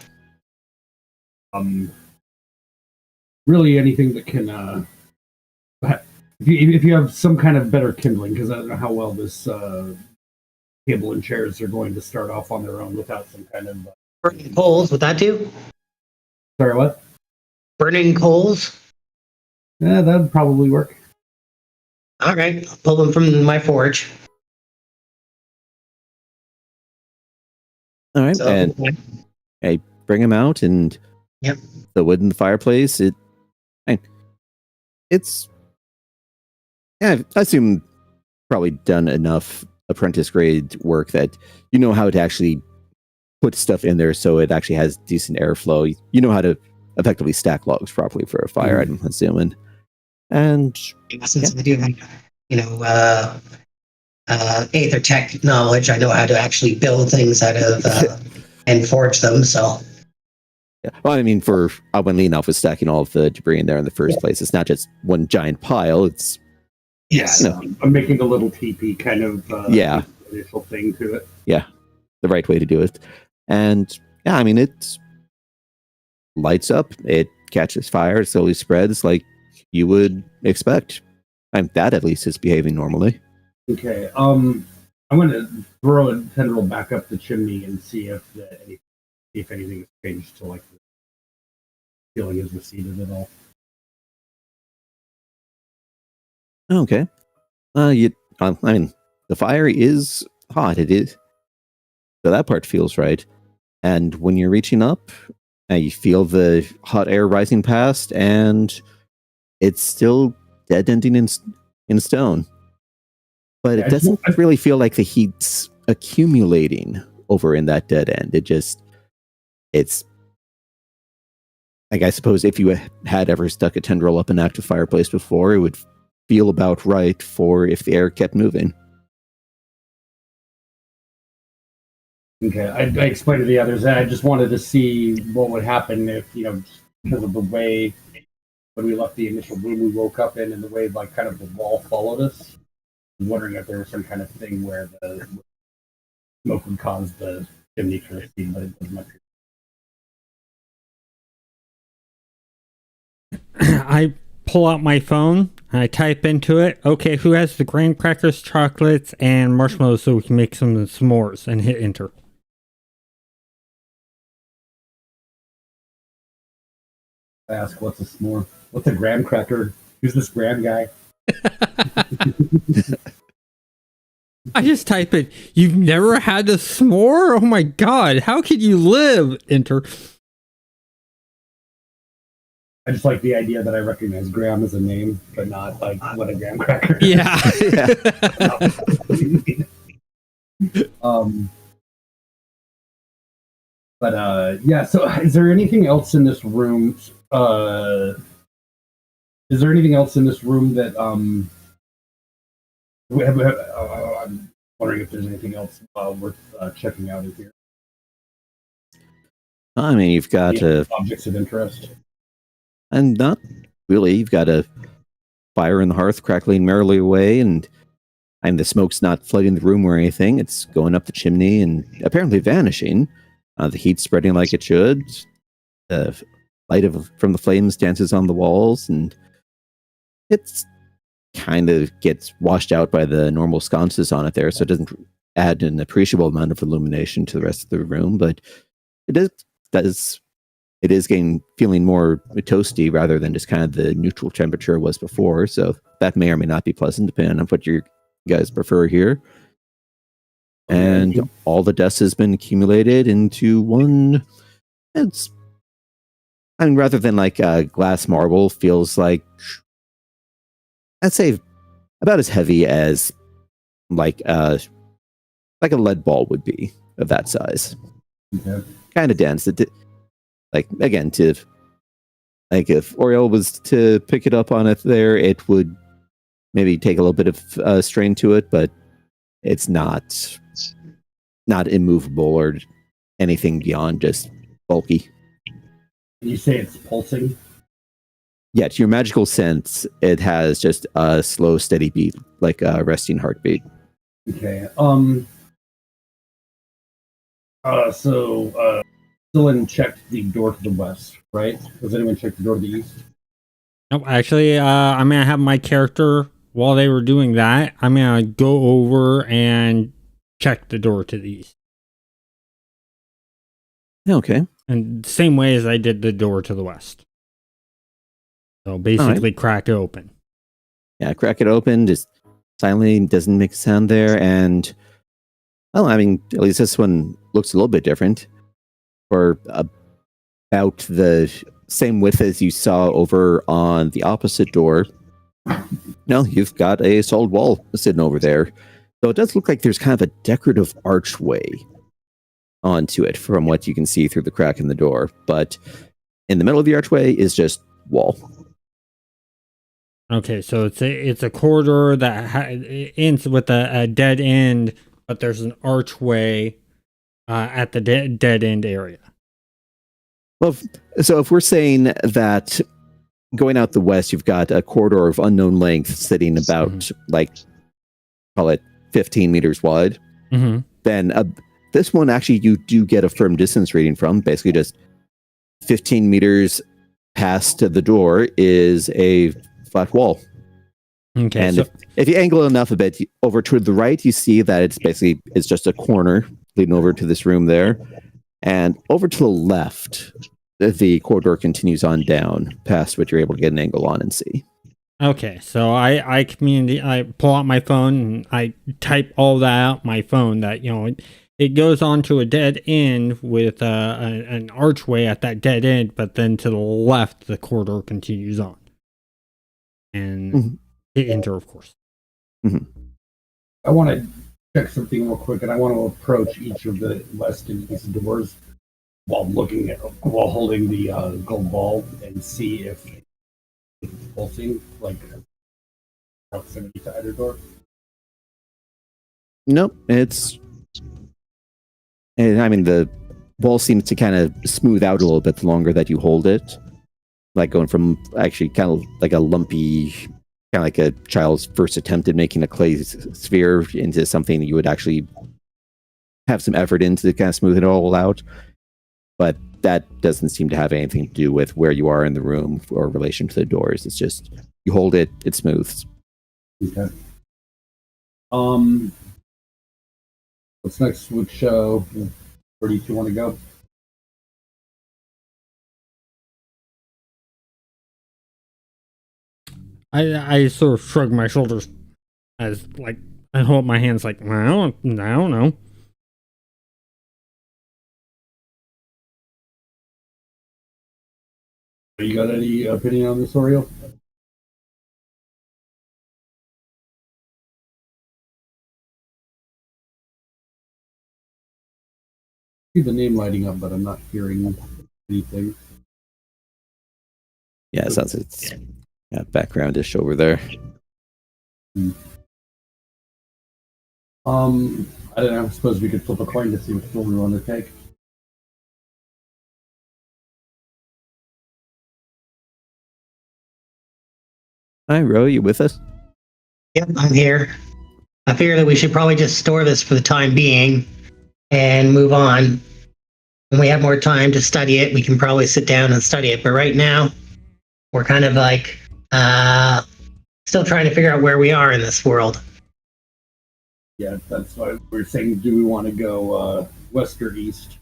Speaker 4: Really anything that can if you have some kind of better kindling, because I don't know how well this table and chairs are going to start off on their own without some kind of
Speaker 3: Burning coals, would that do?
Speaker 4: sorry, what?
Speaker 3: Burning coals?
Speaker 4: Yeah, that'd probably work.
Speaker 3: All right, I'll pull them from my forge.
Speaker 2: All right,
Speaker 3: So,
Speaker 2: and I bring them out, and
Speaker 3: Yep.
Speaker 2: the wood in the fireplace. It's I assume probably done enough apprentice grade work that you know how to actually put stuff in there so it actually has decent airflow. You know how to effectively stack logs properly for a fire, I'm assuming. And
Speaker 3: since I do have, Aether Tech knowledge, I know how to actually build things out of and forge them. So,
Speaker 2: yeah. Well, I mean, for when Leanoff was stacking all of the debris in there in the first place, it's not just one giant pile. It's
Speaker 3: yes,
Speaker 4: I'm making a little teepee kind of initial thing to it.
Speaker 2: Yeah, the right way to do it. And yeah, I mean, it lights up, it catches fire, it slowly spreads like you would expect. That at least is behaving normally.
Speaker 4: Okay. I'm going to throw a tendril back up the chimney and see if anything has changed to like the feeling is receded at all.
Speaker 2: Okay. I mean, the fire is hot. It is. So that part feels right. And when you're reaching up, you feel the hot air rising past, and it's still dead ending in stone. But it doesn't really feel like the heat's accumulating over in that dead end. It's like, I suppose if you had ever stuck a tendril up an active fireplace before, it would feel about right for if the air kept moving.
Speaker 4: Okay, I explained to the others that I just wanted to see what would happen if, because of the way when we left the initial room we woke up in and the way like kind of the wall followed us. I'm wondering if there was some kind of thing where the smoke would cause the chimney to recede, but it doesn't appear.
Speaker 1: I pull out my phone and I type into it, okay, who has the graham crackers, chocolates, and marshmallows so we can make some s'mores, and hit enter.
Speaker 4: I ask, what's a s'more? What's a graham cracker? Who's this graham guy?
Speaker 1: I just type it, you've never had a s'more? Oh my god, how could you live? Enter.
Speaker 4: I just like the idea that I recognize Graham as a name, but not like what a graham cracker is.
Speaker 1: Yeah.
Speaker 4: Yeah, so is there anything else in this room? That I'm wondering if there's anything else worth checking out in here.
Speaker 2: I mean, you've got
Speaker 4: objects of interest.
Speaker 2: And not really. You've got a fire in the hearth crackling merrily away, and the smoke's not flooding the room or anything. It's going up the chimney and apparently vanishing. The heat's spreading like it should. The light from the flames dances on the walls, and it's kind of gets washed out by the normal sconces on it there, so it doesn't add an appreciable amount of illumination to the rest of the room, but it is feeling more toasty rather than just kind of the neutral temperature it was before. So that may or may not be pleasant, depending on what you guys prefer here. And all the dust has been accumulated into one It's, I mean, rather than like glass marble, feels like, I'd say about as heavy as like a lead ball would be of that size.
Speaker 4: Okay.
Speaker 2: Kind of dense. Like again, to like if Oriole was to pick it up on it there, it would maybe take a little bit of strain to it, but it's not immovable or anything beyond just bulky.
Speaker 4: You say it's pulsing?
Speaker 2: Yeah, to your magical sense, it has just a slow, steady beat, like a resting heartbeat.
Speaker 4: Okay. So Dylan checked the door to the west, right? Has anyone checked the door to the east?
Speaker 1: Nope, actually, I'm gonna have my character, while they were doing that, I'm gonna go over and check the door to the east.
Speaker 2: Okay.
Speaker 1: And same way as I did the door to the west. So basically crack it open.
Speaker 2: Yeah, crack it open, just silently, doesn't make a sound there, and well, I mean, at least this one looks a little bit different. For about the same width as you saw over on the opposite door. No, you've got a solid wall sitting over there. So it does look like there's kind of a decorative archway onto it from what you can see through the crack in the door. But in the middle of the archway is just wall.
Speaker 1: Okay, so it's a corridor that ends with a dead end, but there's an archway at the dead end area.
Speaker 2: Well, so if we're saying that going out the west, you've got a corridor of unknown length sitting about like, call it 15 meters wide, then this one actually you do get a firm distance reading from. Basically, just 15 meters past the door is a flat wall.
Speaker 1: Okay,
Speaker 2: and
Speaker 1: so
Speaker 2: if you angle it enough a bit over to the right, you see that it's just a corner leading over to this room there. And over to the left, the corridor continues on down past what you're able to get an angle on and see.
Speaker 1: okay, so I pull out my phone and I type all that out my phone that it goes on to a dead end with an archway at that dead end, but then to the left the corridor continues on. And hit enter, of course.
Speaker 4: I want to check something real quick, and I want to approach each of the west and east doors while holding the gold ball and see if it's pulsing, like proximity to either door.
Speaker 2: Nope, I mean, the ball seems to kind of smooth out a little bit the longer that you hold it. Like going from actually kind of like a lumpy, kind of like a child's first attempt at making a clay sphere into something you would actually have some effort into to kind of smooth it all out. But that doesn't seem to have anything to do with where you are in the room or relation to the doors. It's just you hold it, it smooths.
Speaker 4: Okay. What's next? Which where do you want to go?
Speaker 1: I sort of shrug my shoulders as like I hold my hands like I don't know.
Speaker 4: You got any opinion on this, Oriole? See the name lighting up, but I'm not hearing anything.
Speaker 2: Yeah, it sounds it's background-ish over there.
Speaker 4: I don't know. I suppose we could flip a coin to see which one we want to take.
Speaker 2: Hi, Ro, you with us?
Speaker 3: Yep, I'm here. I figure that we should probably just store this for the time being and move on. When we have more time to study it, we can probably sit down and study it. But right now, we're kind of like still trying to figure out where we are in this world.
Speaker 4: Yeah, that's why we're saying, do we want to go west or east?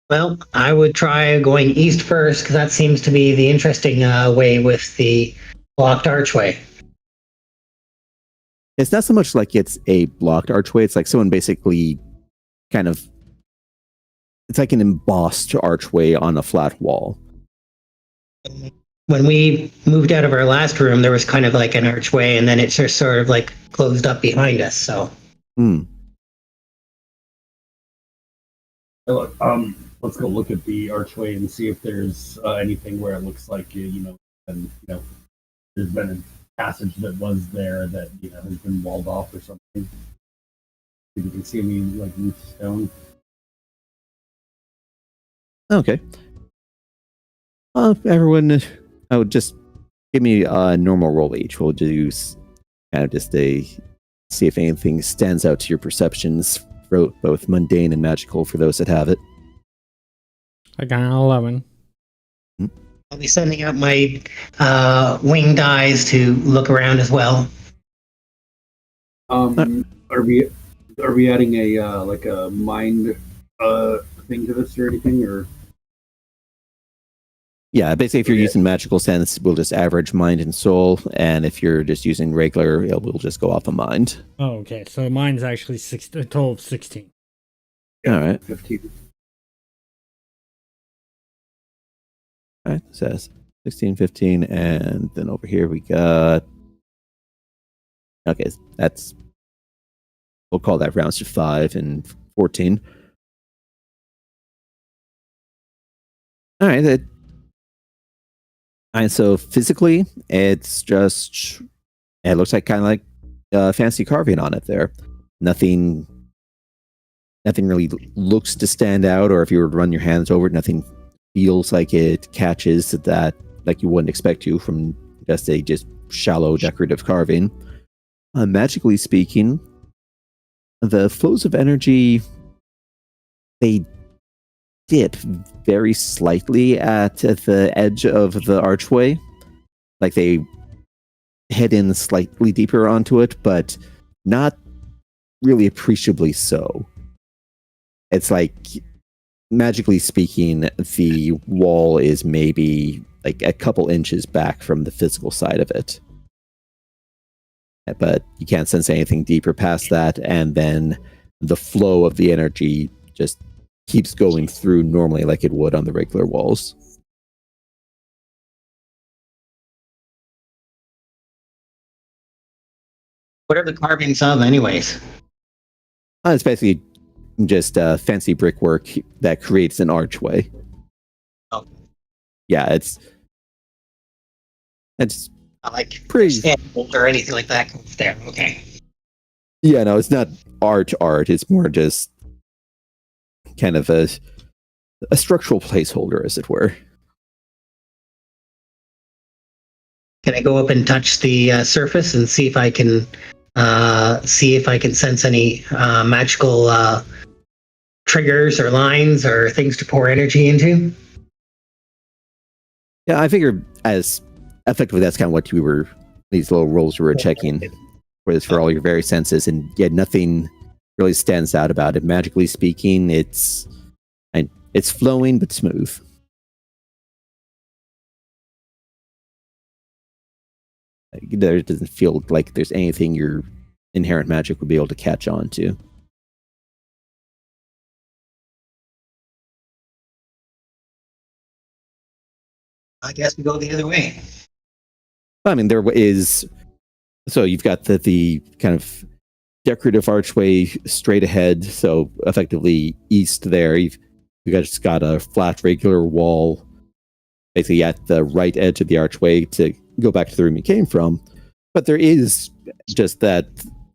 Speaker 3: Well, I would try going east first because that seems to be the interesting way with the blocked archway.
Speaker 2: It's not so much like it's a blocked archway. It's like someone basically kind of it's like an embossed archway on a flat wall.
Speaker 3: When we moved out of our last room, there was kind of like an archway, and then it just sort of like closed up behind us. So
Speaker 2: Hmm.
Speaker 4: Look, let's go look at the archway and see if there's anything where it looks like and there's been a passage that was there that has been walled off or something. If you can see any like loose stone.
Speaker 2: Okay. Everyone, I would just give me a normal roll each. We'll do kind of just see if anything stands out to your perceptions, both mundane and magical for those that have it.
Speaker 1: I got an 11.
Speaker 3: I'll be sending out my winged eyes to look around as well.
Speaker 4: Are we adding a like a mind thing to this or anything or?
Speaker 2: Yeah, basically, if you're using magical sense, we'll just average mind and soul, and if you're just using regular, we'll just go off of mind.
Speaker 1: Oh, okay. So mine's actually a total of 16.
Speaker 2: All right.
Speaker 4: 15.
Speaker 2: All right, so that's 16, 15, and then over here we got... Okay, we'll call that rounds to 5 and 14. All right, and so physically, it looks like kind of like fancy carving on it there. Nothing really looks to stand out, or if you were to run your hands over it, nothing feels like it catches that like you wouldn't expect to from just shallow decorative carving. Magically speaking, the flows of energy, they dip very slightly at the edge of the archway. Like they head in slightly deeper onto it, but not really appreciably so. It's like, magically speaking, the wall is maybe like a couple inches back from the physical side of it. But you can't sense anything deeper past that, and then the flow of the energy just keeps going through normally like it would on the regular walls.
Speaker 3: What are the carvings of, anyways?
Speaker 2: It's basically just fancy brickwork that creates an archway.
Speaker 3: Oh.
Speaker 2: Yeah, it's
Speaker 3: Not like
Speaker 2: pretty
Speaker 3: or anything like that there. Okay.
Speaker 2: Yeah, no, it's not art. It's more just kind of a structural placeholder, as it were.
Speaker 3: Can I go up and touch the surface and see if I can sense any magical triggers or lines or things to pour energy into?
Speaker 2: Yeah, I figured as effectively that's kind of what these little rolls you were checking for all your various senses, and yet nothing really stands out about it. Magically speaking, it's flowing but smooth. There doesn't feel like there's anything your inherent magic would be able to catch on to.
Speaker 3: I guess we go the other way.
Speaker 2: I mean, there is... So you've got the kind of decorative archway straight ahead, so effectively east there. You've just got a flat regular wall basically at the right edge of the archway to go back to the room you came from. But there is just that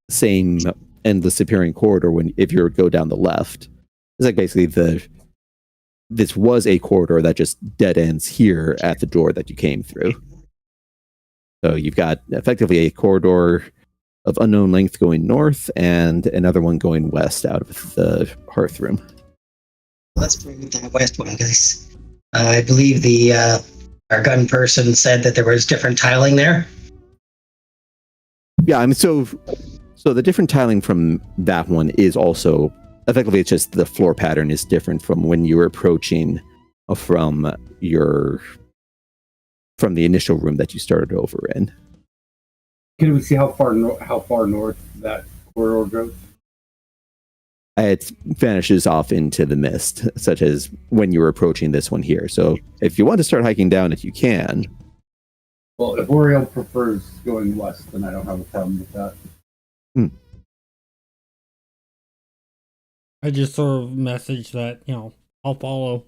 Speaker 2: same endless appearing corridor if you go down the left. It's like basically this was a corridor that just dead ends here at the door that you came through. So you've got effectively a corridor of unknown length going north and another one going west out of the hearth room.
Speaker 3: Let's bring that west one, because I believe our gun person said that there was different tiling there.
Speaker 2: Yeah, I mean, so the different tiling from that one is also effectively, it's just the floor pattern is different from when you were approaching from the initial room that you started over in.
Speaker 4: Can we see how far north that corridor goes?
Speaker 2: it vanishes off into the mist, such as when you were approaching this one here. So if you want to start hiking down it, you can.
Speaker 4: Well, if Oriel prefers going west, then I don't have a problem with that.
Speaker 1: I just sort of message that, I'll follow.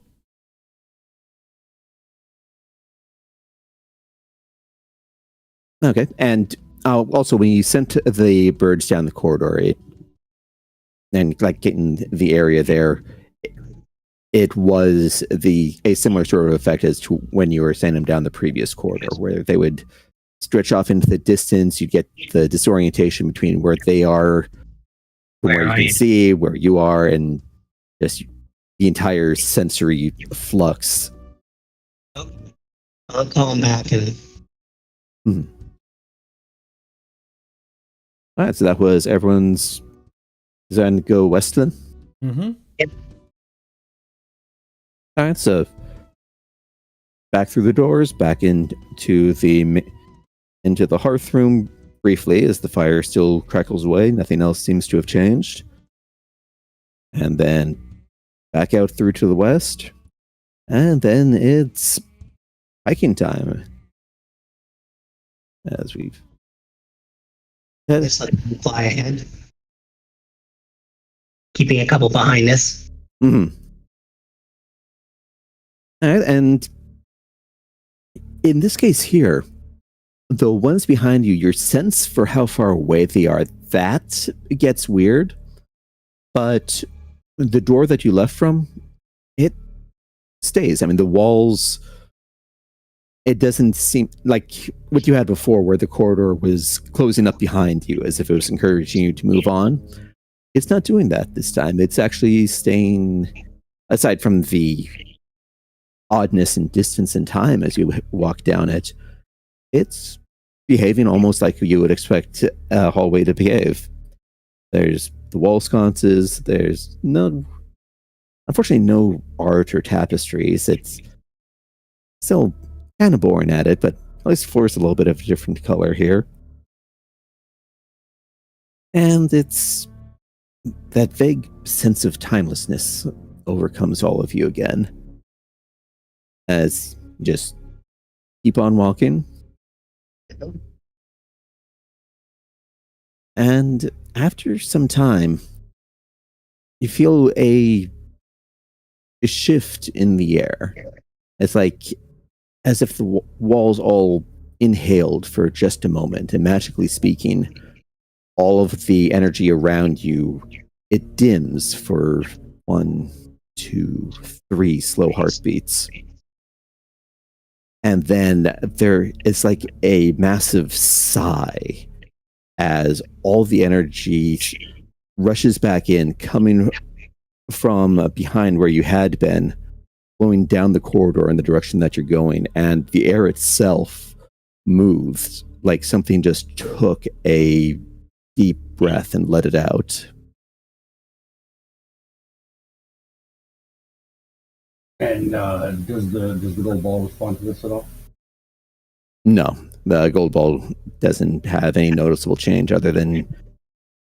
Speaker 2: Okay, and also when you sent the birds down the corridor, and like getting the area there, it was a similar sort of effect as to when you were sending them down the previous corridor, where they would stretch off into the distance. You get the disorientation between where they are, from where you can see, where you are, and just the entire sensory flux.
Speaker 3: I'll call him back and.
Speaker 2: All right, so that was everyone's design to go west then?
Speaker 1: Mm-hmm.
Speaker 3: Yep.
Speaker 2: All right, so back through the doors, back into the hearth room briefly as the fire still crackles away. Nothing else seems to have changed. And then back out through to the west. And then it's hiking time. As we've...
Speaker 3: Just let them fly ahead. Keeping a couple behind us.
Speaker 2: Mm-hmm. All right, and in this case here, the ones behind you, your sense for how far away they are, that gets weird. But the door that you left from, it stays. I mean, the walls, it doesn't seem like what you had before, where the corridor was closing up behind you as if it was encouraging you to move on. It's not doing that this time. It's actually staying, aside from the oddness and distance and time as you walk down it, it's behaving almost like you would expect a hallway to behave. There's the wall sconces, there's unfortunately no art or tapestries. It's still kind of boring at it, but at least the floor is a little bit of a different color here. And it's that vague sense of timelessness overcomes all of you again. As you just keep on walking. And after some time, you feel a shift in the air. It's like as if the walls all inhaled for just a moment, and magically speaking, all of the energy around you, it dims for 1, 2, 3 slow heartbeats. And then there is like a massive sigh as all the energy rushes back in, coming from behind where you had been, flowing down the corridor in the direction that you're going. And the air itself moves like something just took a deep breath and let it out.
Speaker 4: And does the gold ball respond to this at all?
Speaker 2: No, the gold ball doesn't have any noticeable change other than,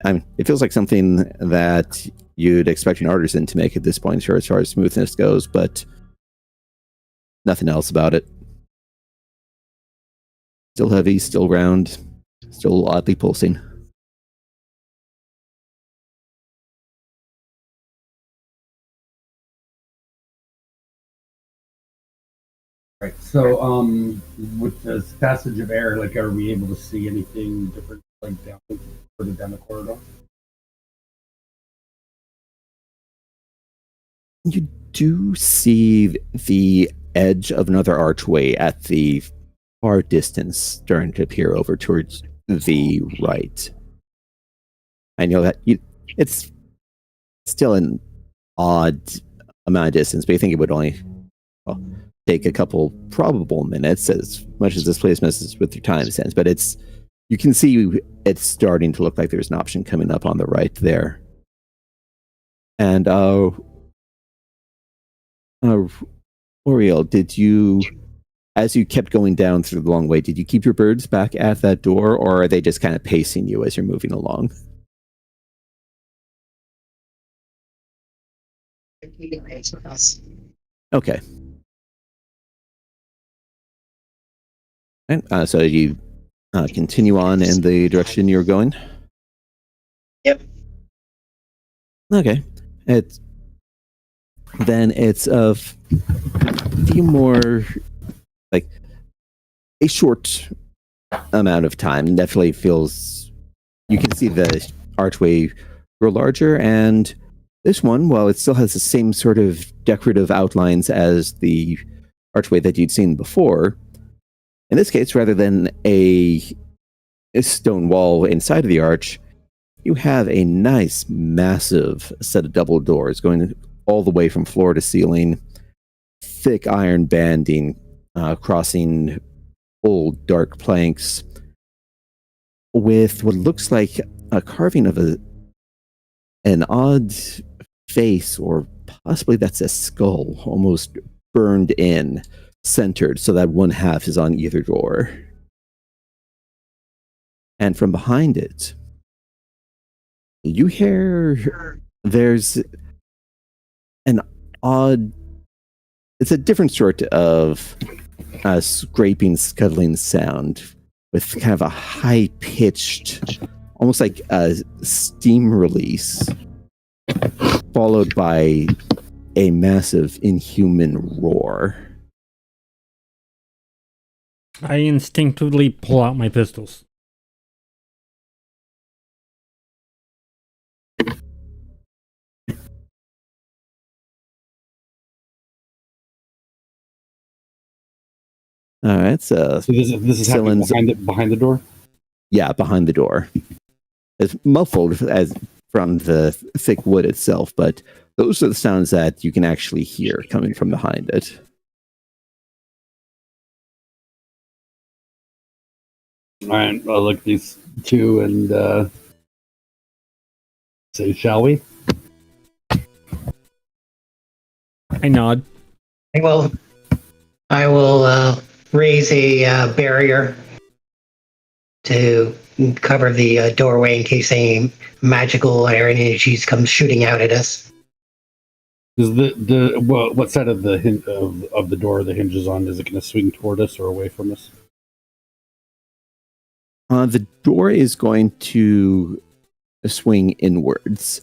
Speaker 2: I mean, it feels like something that you'd expect an artisan to make at this point, sure, as far as smoothness goes, but nothing else about it. Still heavy, still round, still oddly pulsing.
Speaker 4: Right. So, with the passage of air, like, are we able to see anything different, like further down the corridor?
Speaker 2: You do see the edge of another archway at the far distance starting to appear over towards the right. I know that it's still an odd amount of distance, but you think it would only take a couple probable minutes, as much as this place messes with your time sense. But you can see it's starting to look like there's an option coming up on the right there. And Oriel, did you, as you kept going down through the long way, did you keep your birds back at that door, or are they just kind of pacing you as you're moving along?
Speaker 3: keeping pace with us.
Speaker 2: Okay. And, so you continue on in the direction you're going?
Speaker 3: Yep.
Speaker 2: Okay. It's a few more, like a short amount of time. Definitely feels, you can see the archway grow larger, and this one, while it still has the same sort of decorative outlines as the archway that you'd seen before, in this case, rather than a stone wall inside of the arch, you have a nice, massive set of double doors going all the way from floor to ceiling, thick iron banding, crossing old dark planks, with what looks like a carving of an odd face, or possibly that's a skull, almost burned in, centered, so that one half is on either door. And from behind it, you hear there's an odd, it's a different sort of scraping, scuttling sound with kind of a high-pitched, almost like a steam release, followed by a massive inhuman roar.
Speaker 1: I instinctively pull out my pistols.
Speaker 2: All right, so
Speaker 5: this is happening behind the door?
Speaker 2: Yeah, behind the door. It's muffled as from the thick wood itself, but those are the sounds that you can actually hear coming from behind it.
Speaker 5: All right, I'll look at these two and say, shall we?
Speaker 1: I nod.
Speaker 3: I will raise a barrier to cover the doorway in case any magical or energies come shooting out at us.
Speaker 5: Is what side of the door the hinge is on? Is it going to swing toward us or away from us?
Speaker 2: The door is going to swing inwards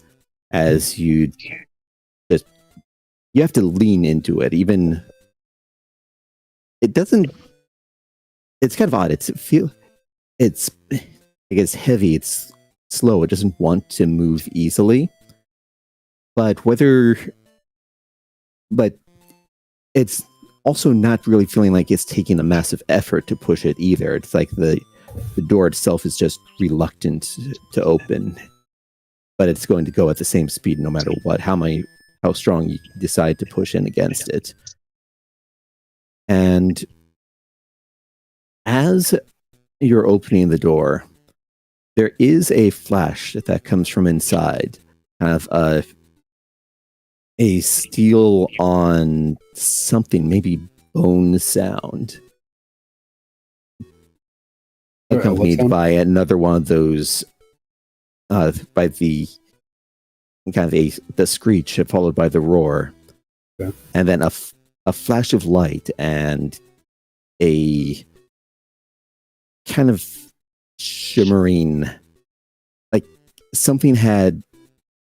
Speaker 2: as you have to lean into it. Even it doesn't. It's kind of odd. It's heavy. It's slow. It doesn't want to move easily. But it's also not really feeling like it's taking a massive effort to push it either. It's like the door itself is just reluctant to open, but it's going to go at the same speed no matter what, how strong you decide to push in against it. And as you're opening the door, there is a flash that comes from inside, kind of a steel on something, maybe bone sound, accompanied by another one of those, by the kind of the screech followed by the roar, and then a flash of light and a kind of shimmering, like something had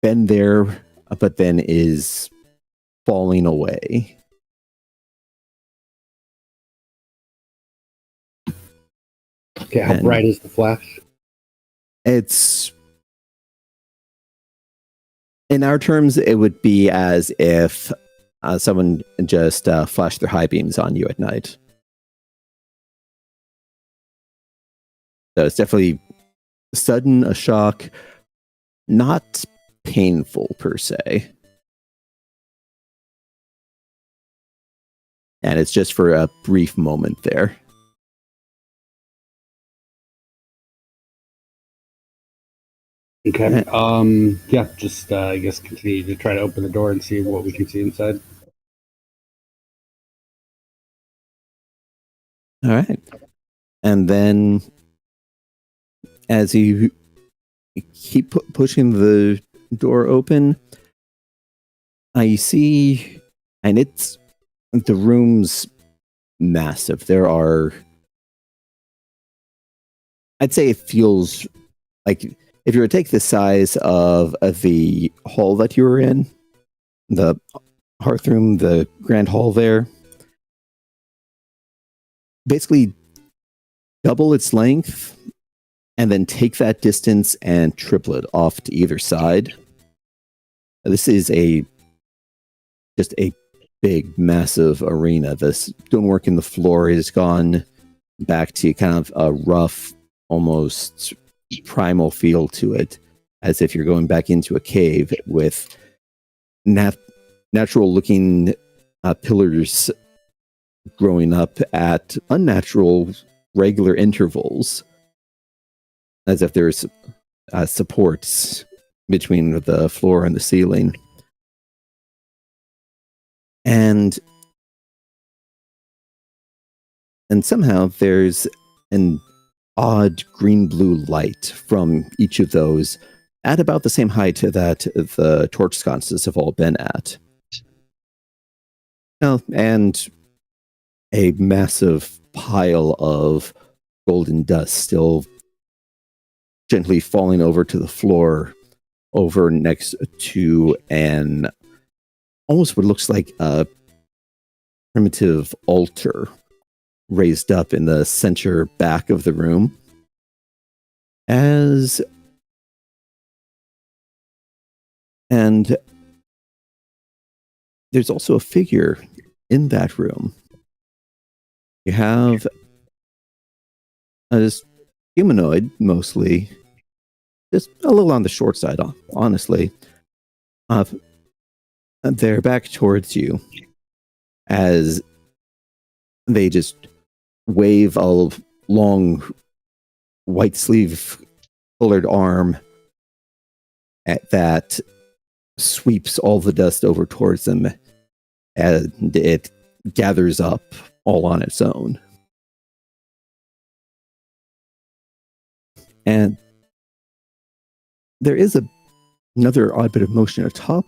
Speaker 2: been there but then is falling away.
Speaker 5: Okay, how bright is the flash?
Speaker 2: It's, in our terms, it would be as if someone just flashed their high beams on you at night. So it's definitely sudden, a shock, not painful per se. And it's just for a brief moment there.
Speaker 5: Okay. Yeah, just I guess continue to try to open the door and see what we can see inside.
Speaker 2: All right. And then as you keep pushing the door open, I see, and the room's massive. There are, I'd say it feels like if you were to take the size of the hall that you were in, the hearth room, the grand hall there, basically double its length and then take that distance and triple it off to either side. This is just a big, massive arena. The stonework in the floor has gone back to kind of a rough, almost primal feel to it, as if you're going back into a cave with natural-looking pillars growing up at unnatural, regular intervals, as if there's supports between the floor and the ceiling. And somehow there's an odd green-blue light from each of those at about the same height that the torch sconces have all been at. Oh, and a massive pile of golden dust still gently falling over to the floor over next to an almost what looks like a primitive altar raised up in the center back of the room. And there's also a figure in that room. You have this humanoid, mostly, just a little on the short side, honestly. They're back towards you as they just wave a long white sleeve colored arm that sweeps all the dust over towards them, and it gathers up all on its own. And there is another odd bit of motion atop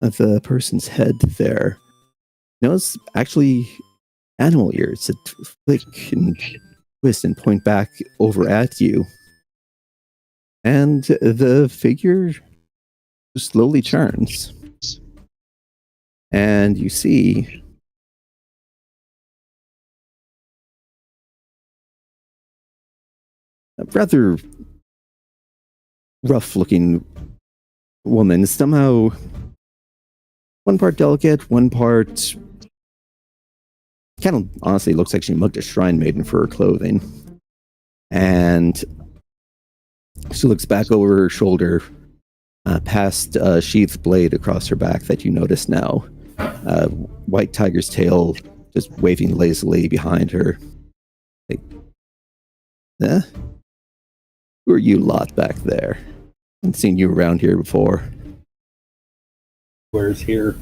Speaker 2: of the person's head there. It's actually animal ears that flick and twist and point back over at you. And the figure slowly turns. And you see a rather rough-looking woman, somehow one part delicate, one part kind of honestly looks like she mugged a shrine maiden for her clothing. And she looks back over her shoulder, past a sheathed blade across her back that you notice now. White tiger's tail just waving lazily behind her. Like, who are you lot back there? I haven't seen you around here before.
Speaker 5: Where's here?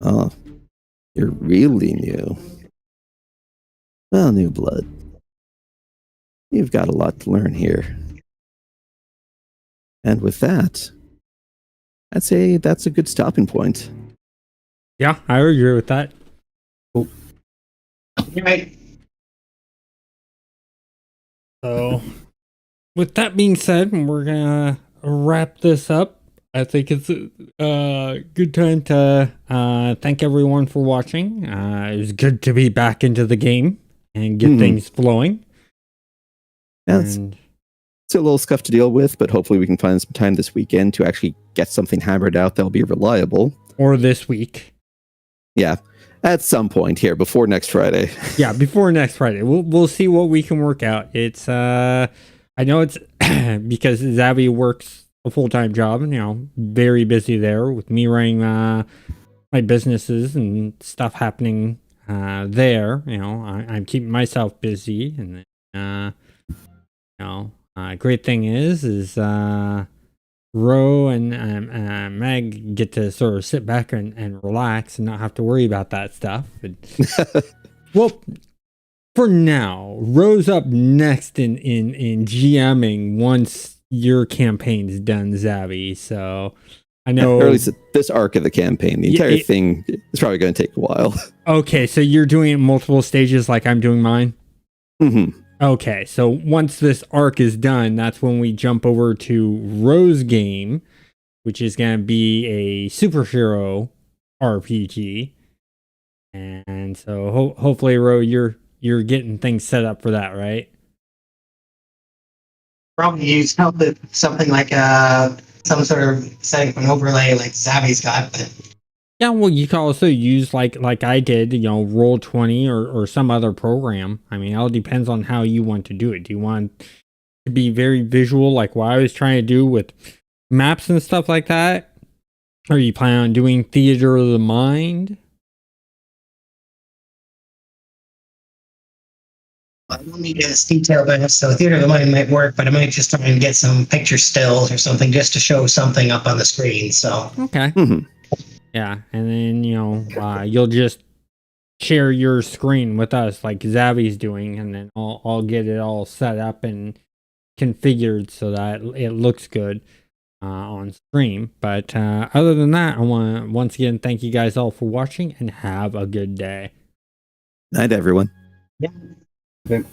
Speaker 2: Oh, you're really new. Well, new blood. You've got a lot to learn here. And with that, I'd say that's a good stopping point.
Speaker 1: Yeah, I agree with that.
Speaker 3: Right.
Speaker 1: So, with that being said, we're gonna wrap this up. I think it's a good time to thank everyone for watching. It was good to be back into the game and get things flowing.
Speaker 2: Yeah, it's a little stuff to deal with, but hopefully we can find some time this weekend to actually get something hammered out that'll be reliable.
Speaker 1: Or this week.
Speaker 2: Yeah, at some point here before next Friday.
Speaker 1: Yeah, before next Friday. We'll see what we can work out. It's I know it's because Xavi works a full-time job, very busy there with me running my businesses and stuff happening there. I'm keeping myself busy, and great thing is Ro and Meg get to sort of sit back and relax and not have to worry about that stuff. Well, for now, Ro's up next in GMing once your campaign's done, Xavi. So I
Speaker 2: Or
Speaker 1: know.
Speaker 2: at least this arc of the campaign. The entire thing is probably going to take a while.
Speaker 1: Okay, so you're doing it in multiple stages like I'm doing mine?
Speaker 2: Mm-hmm.
Speaker 1: Okay, so once this arc is done, that's when we jump over to Rose game, which is going to be a superhero RPG. And so hopefully, Ro, you're getting things set up for that, right?
Speaker 3: Probably use something like some sort of setting for an overlay like Xavi's got, but
Speaker 1: Yeah, well, you can also use like I did, Roll20 or some other program. I mean, it all depends on how you want to do it. Do you want to be very visual, like what I was trying to do with maps and stuff like that? Or you plan on doing theater of the mind?
Speaker 3: I don't need as detailed enough, so Theater of the Mind might work, but I might just try and get some picture stills or something just to show something up on the screen. So
Speaker 1: Okay.
Speaker 2: Mm-hmm.
Speaker 1: Yeah, and then you'll just share your screen with us like Xavi's doing, and then I'll get it all set up and configured so that it looks good on stream. But other than that, I want to once again thank you guys all for watching and have a good day.
Speaker 2: Night, everyone.
Speaker 3: yeah.
Speaker 5: Okay.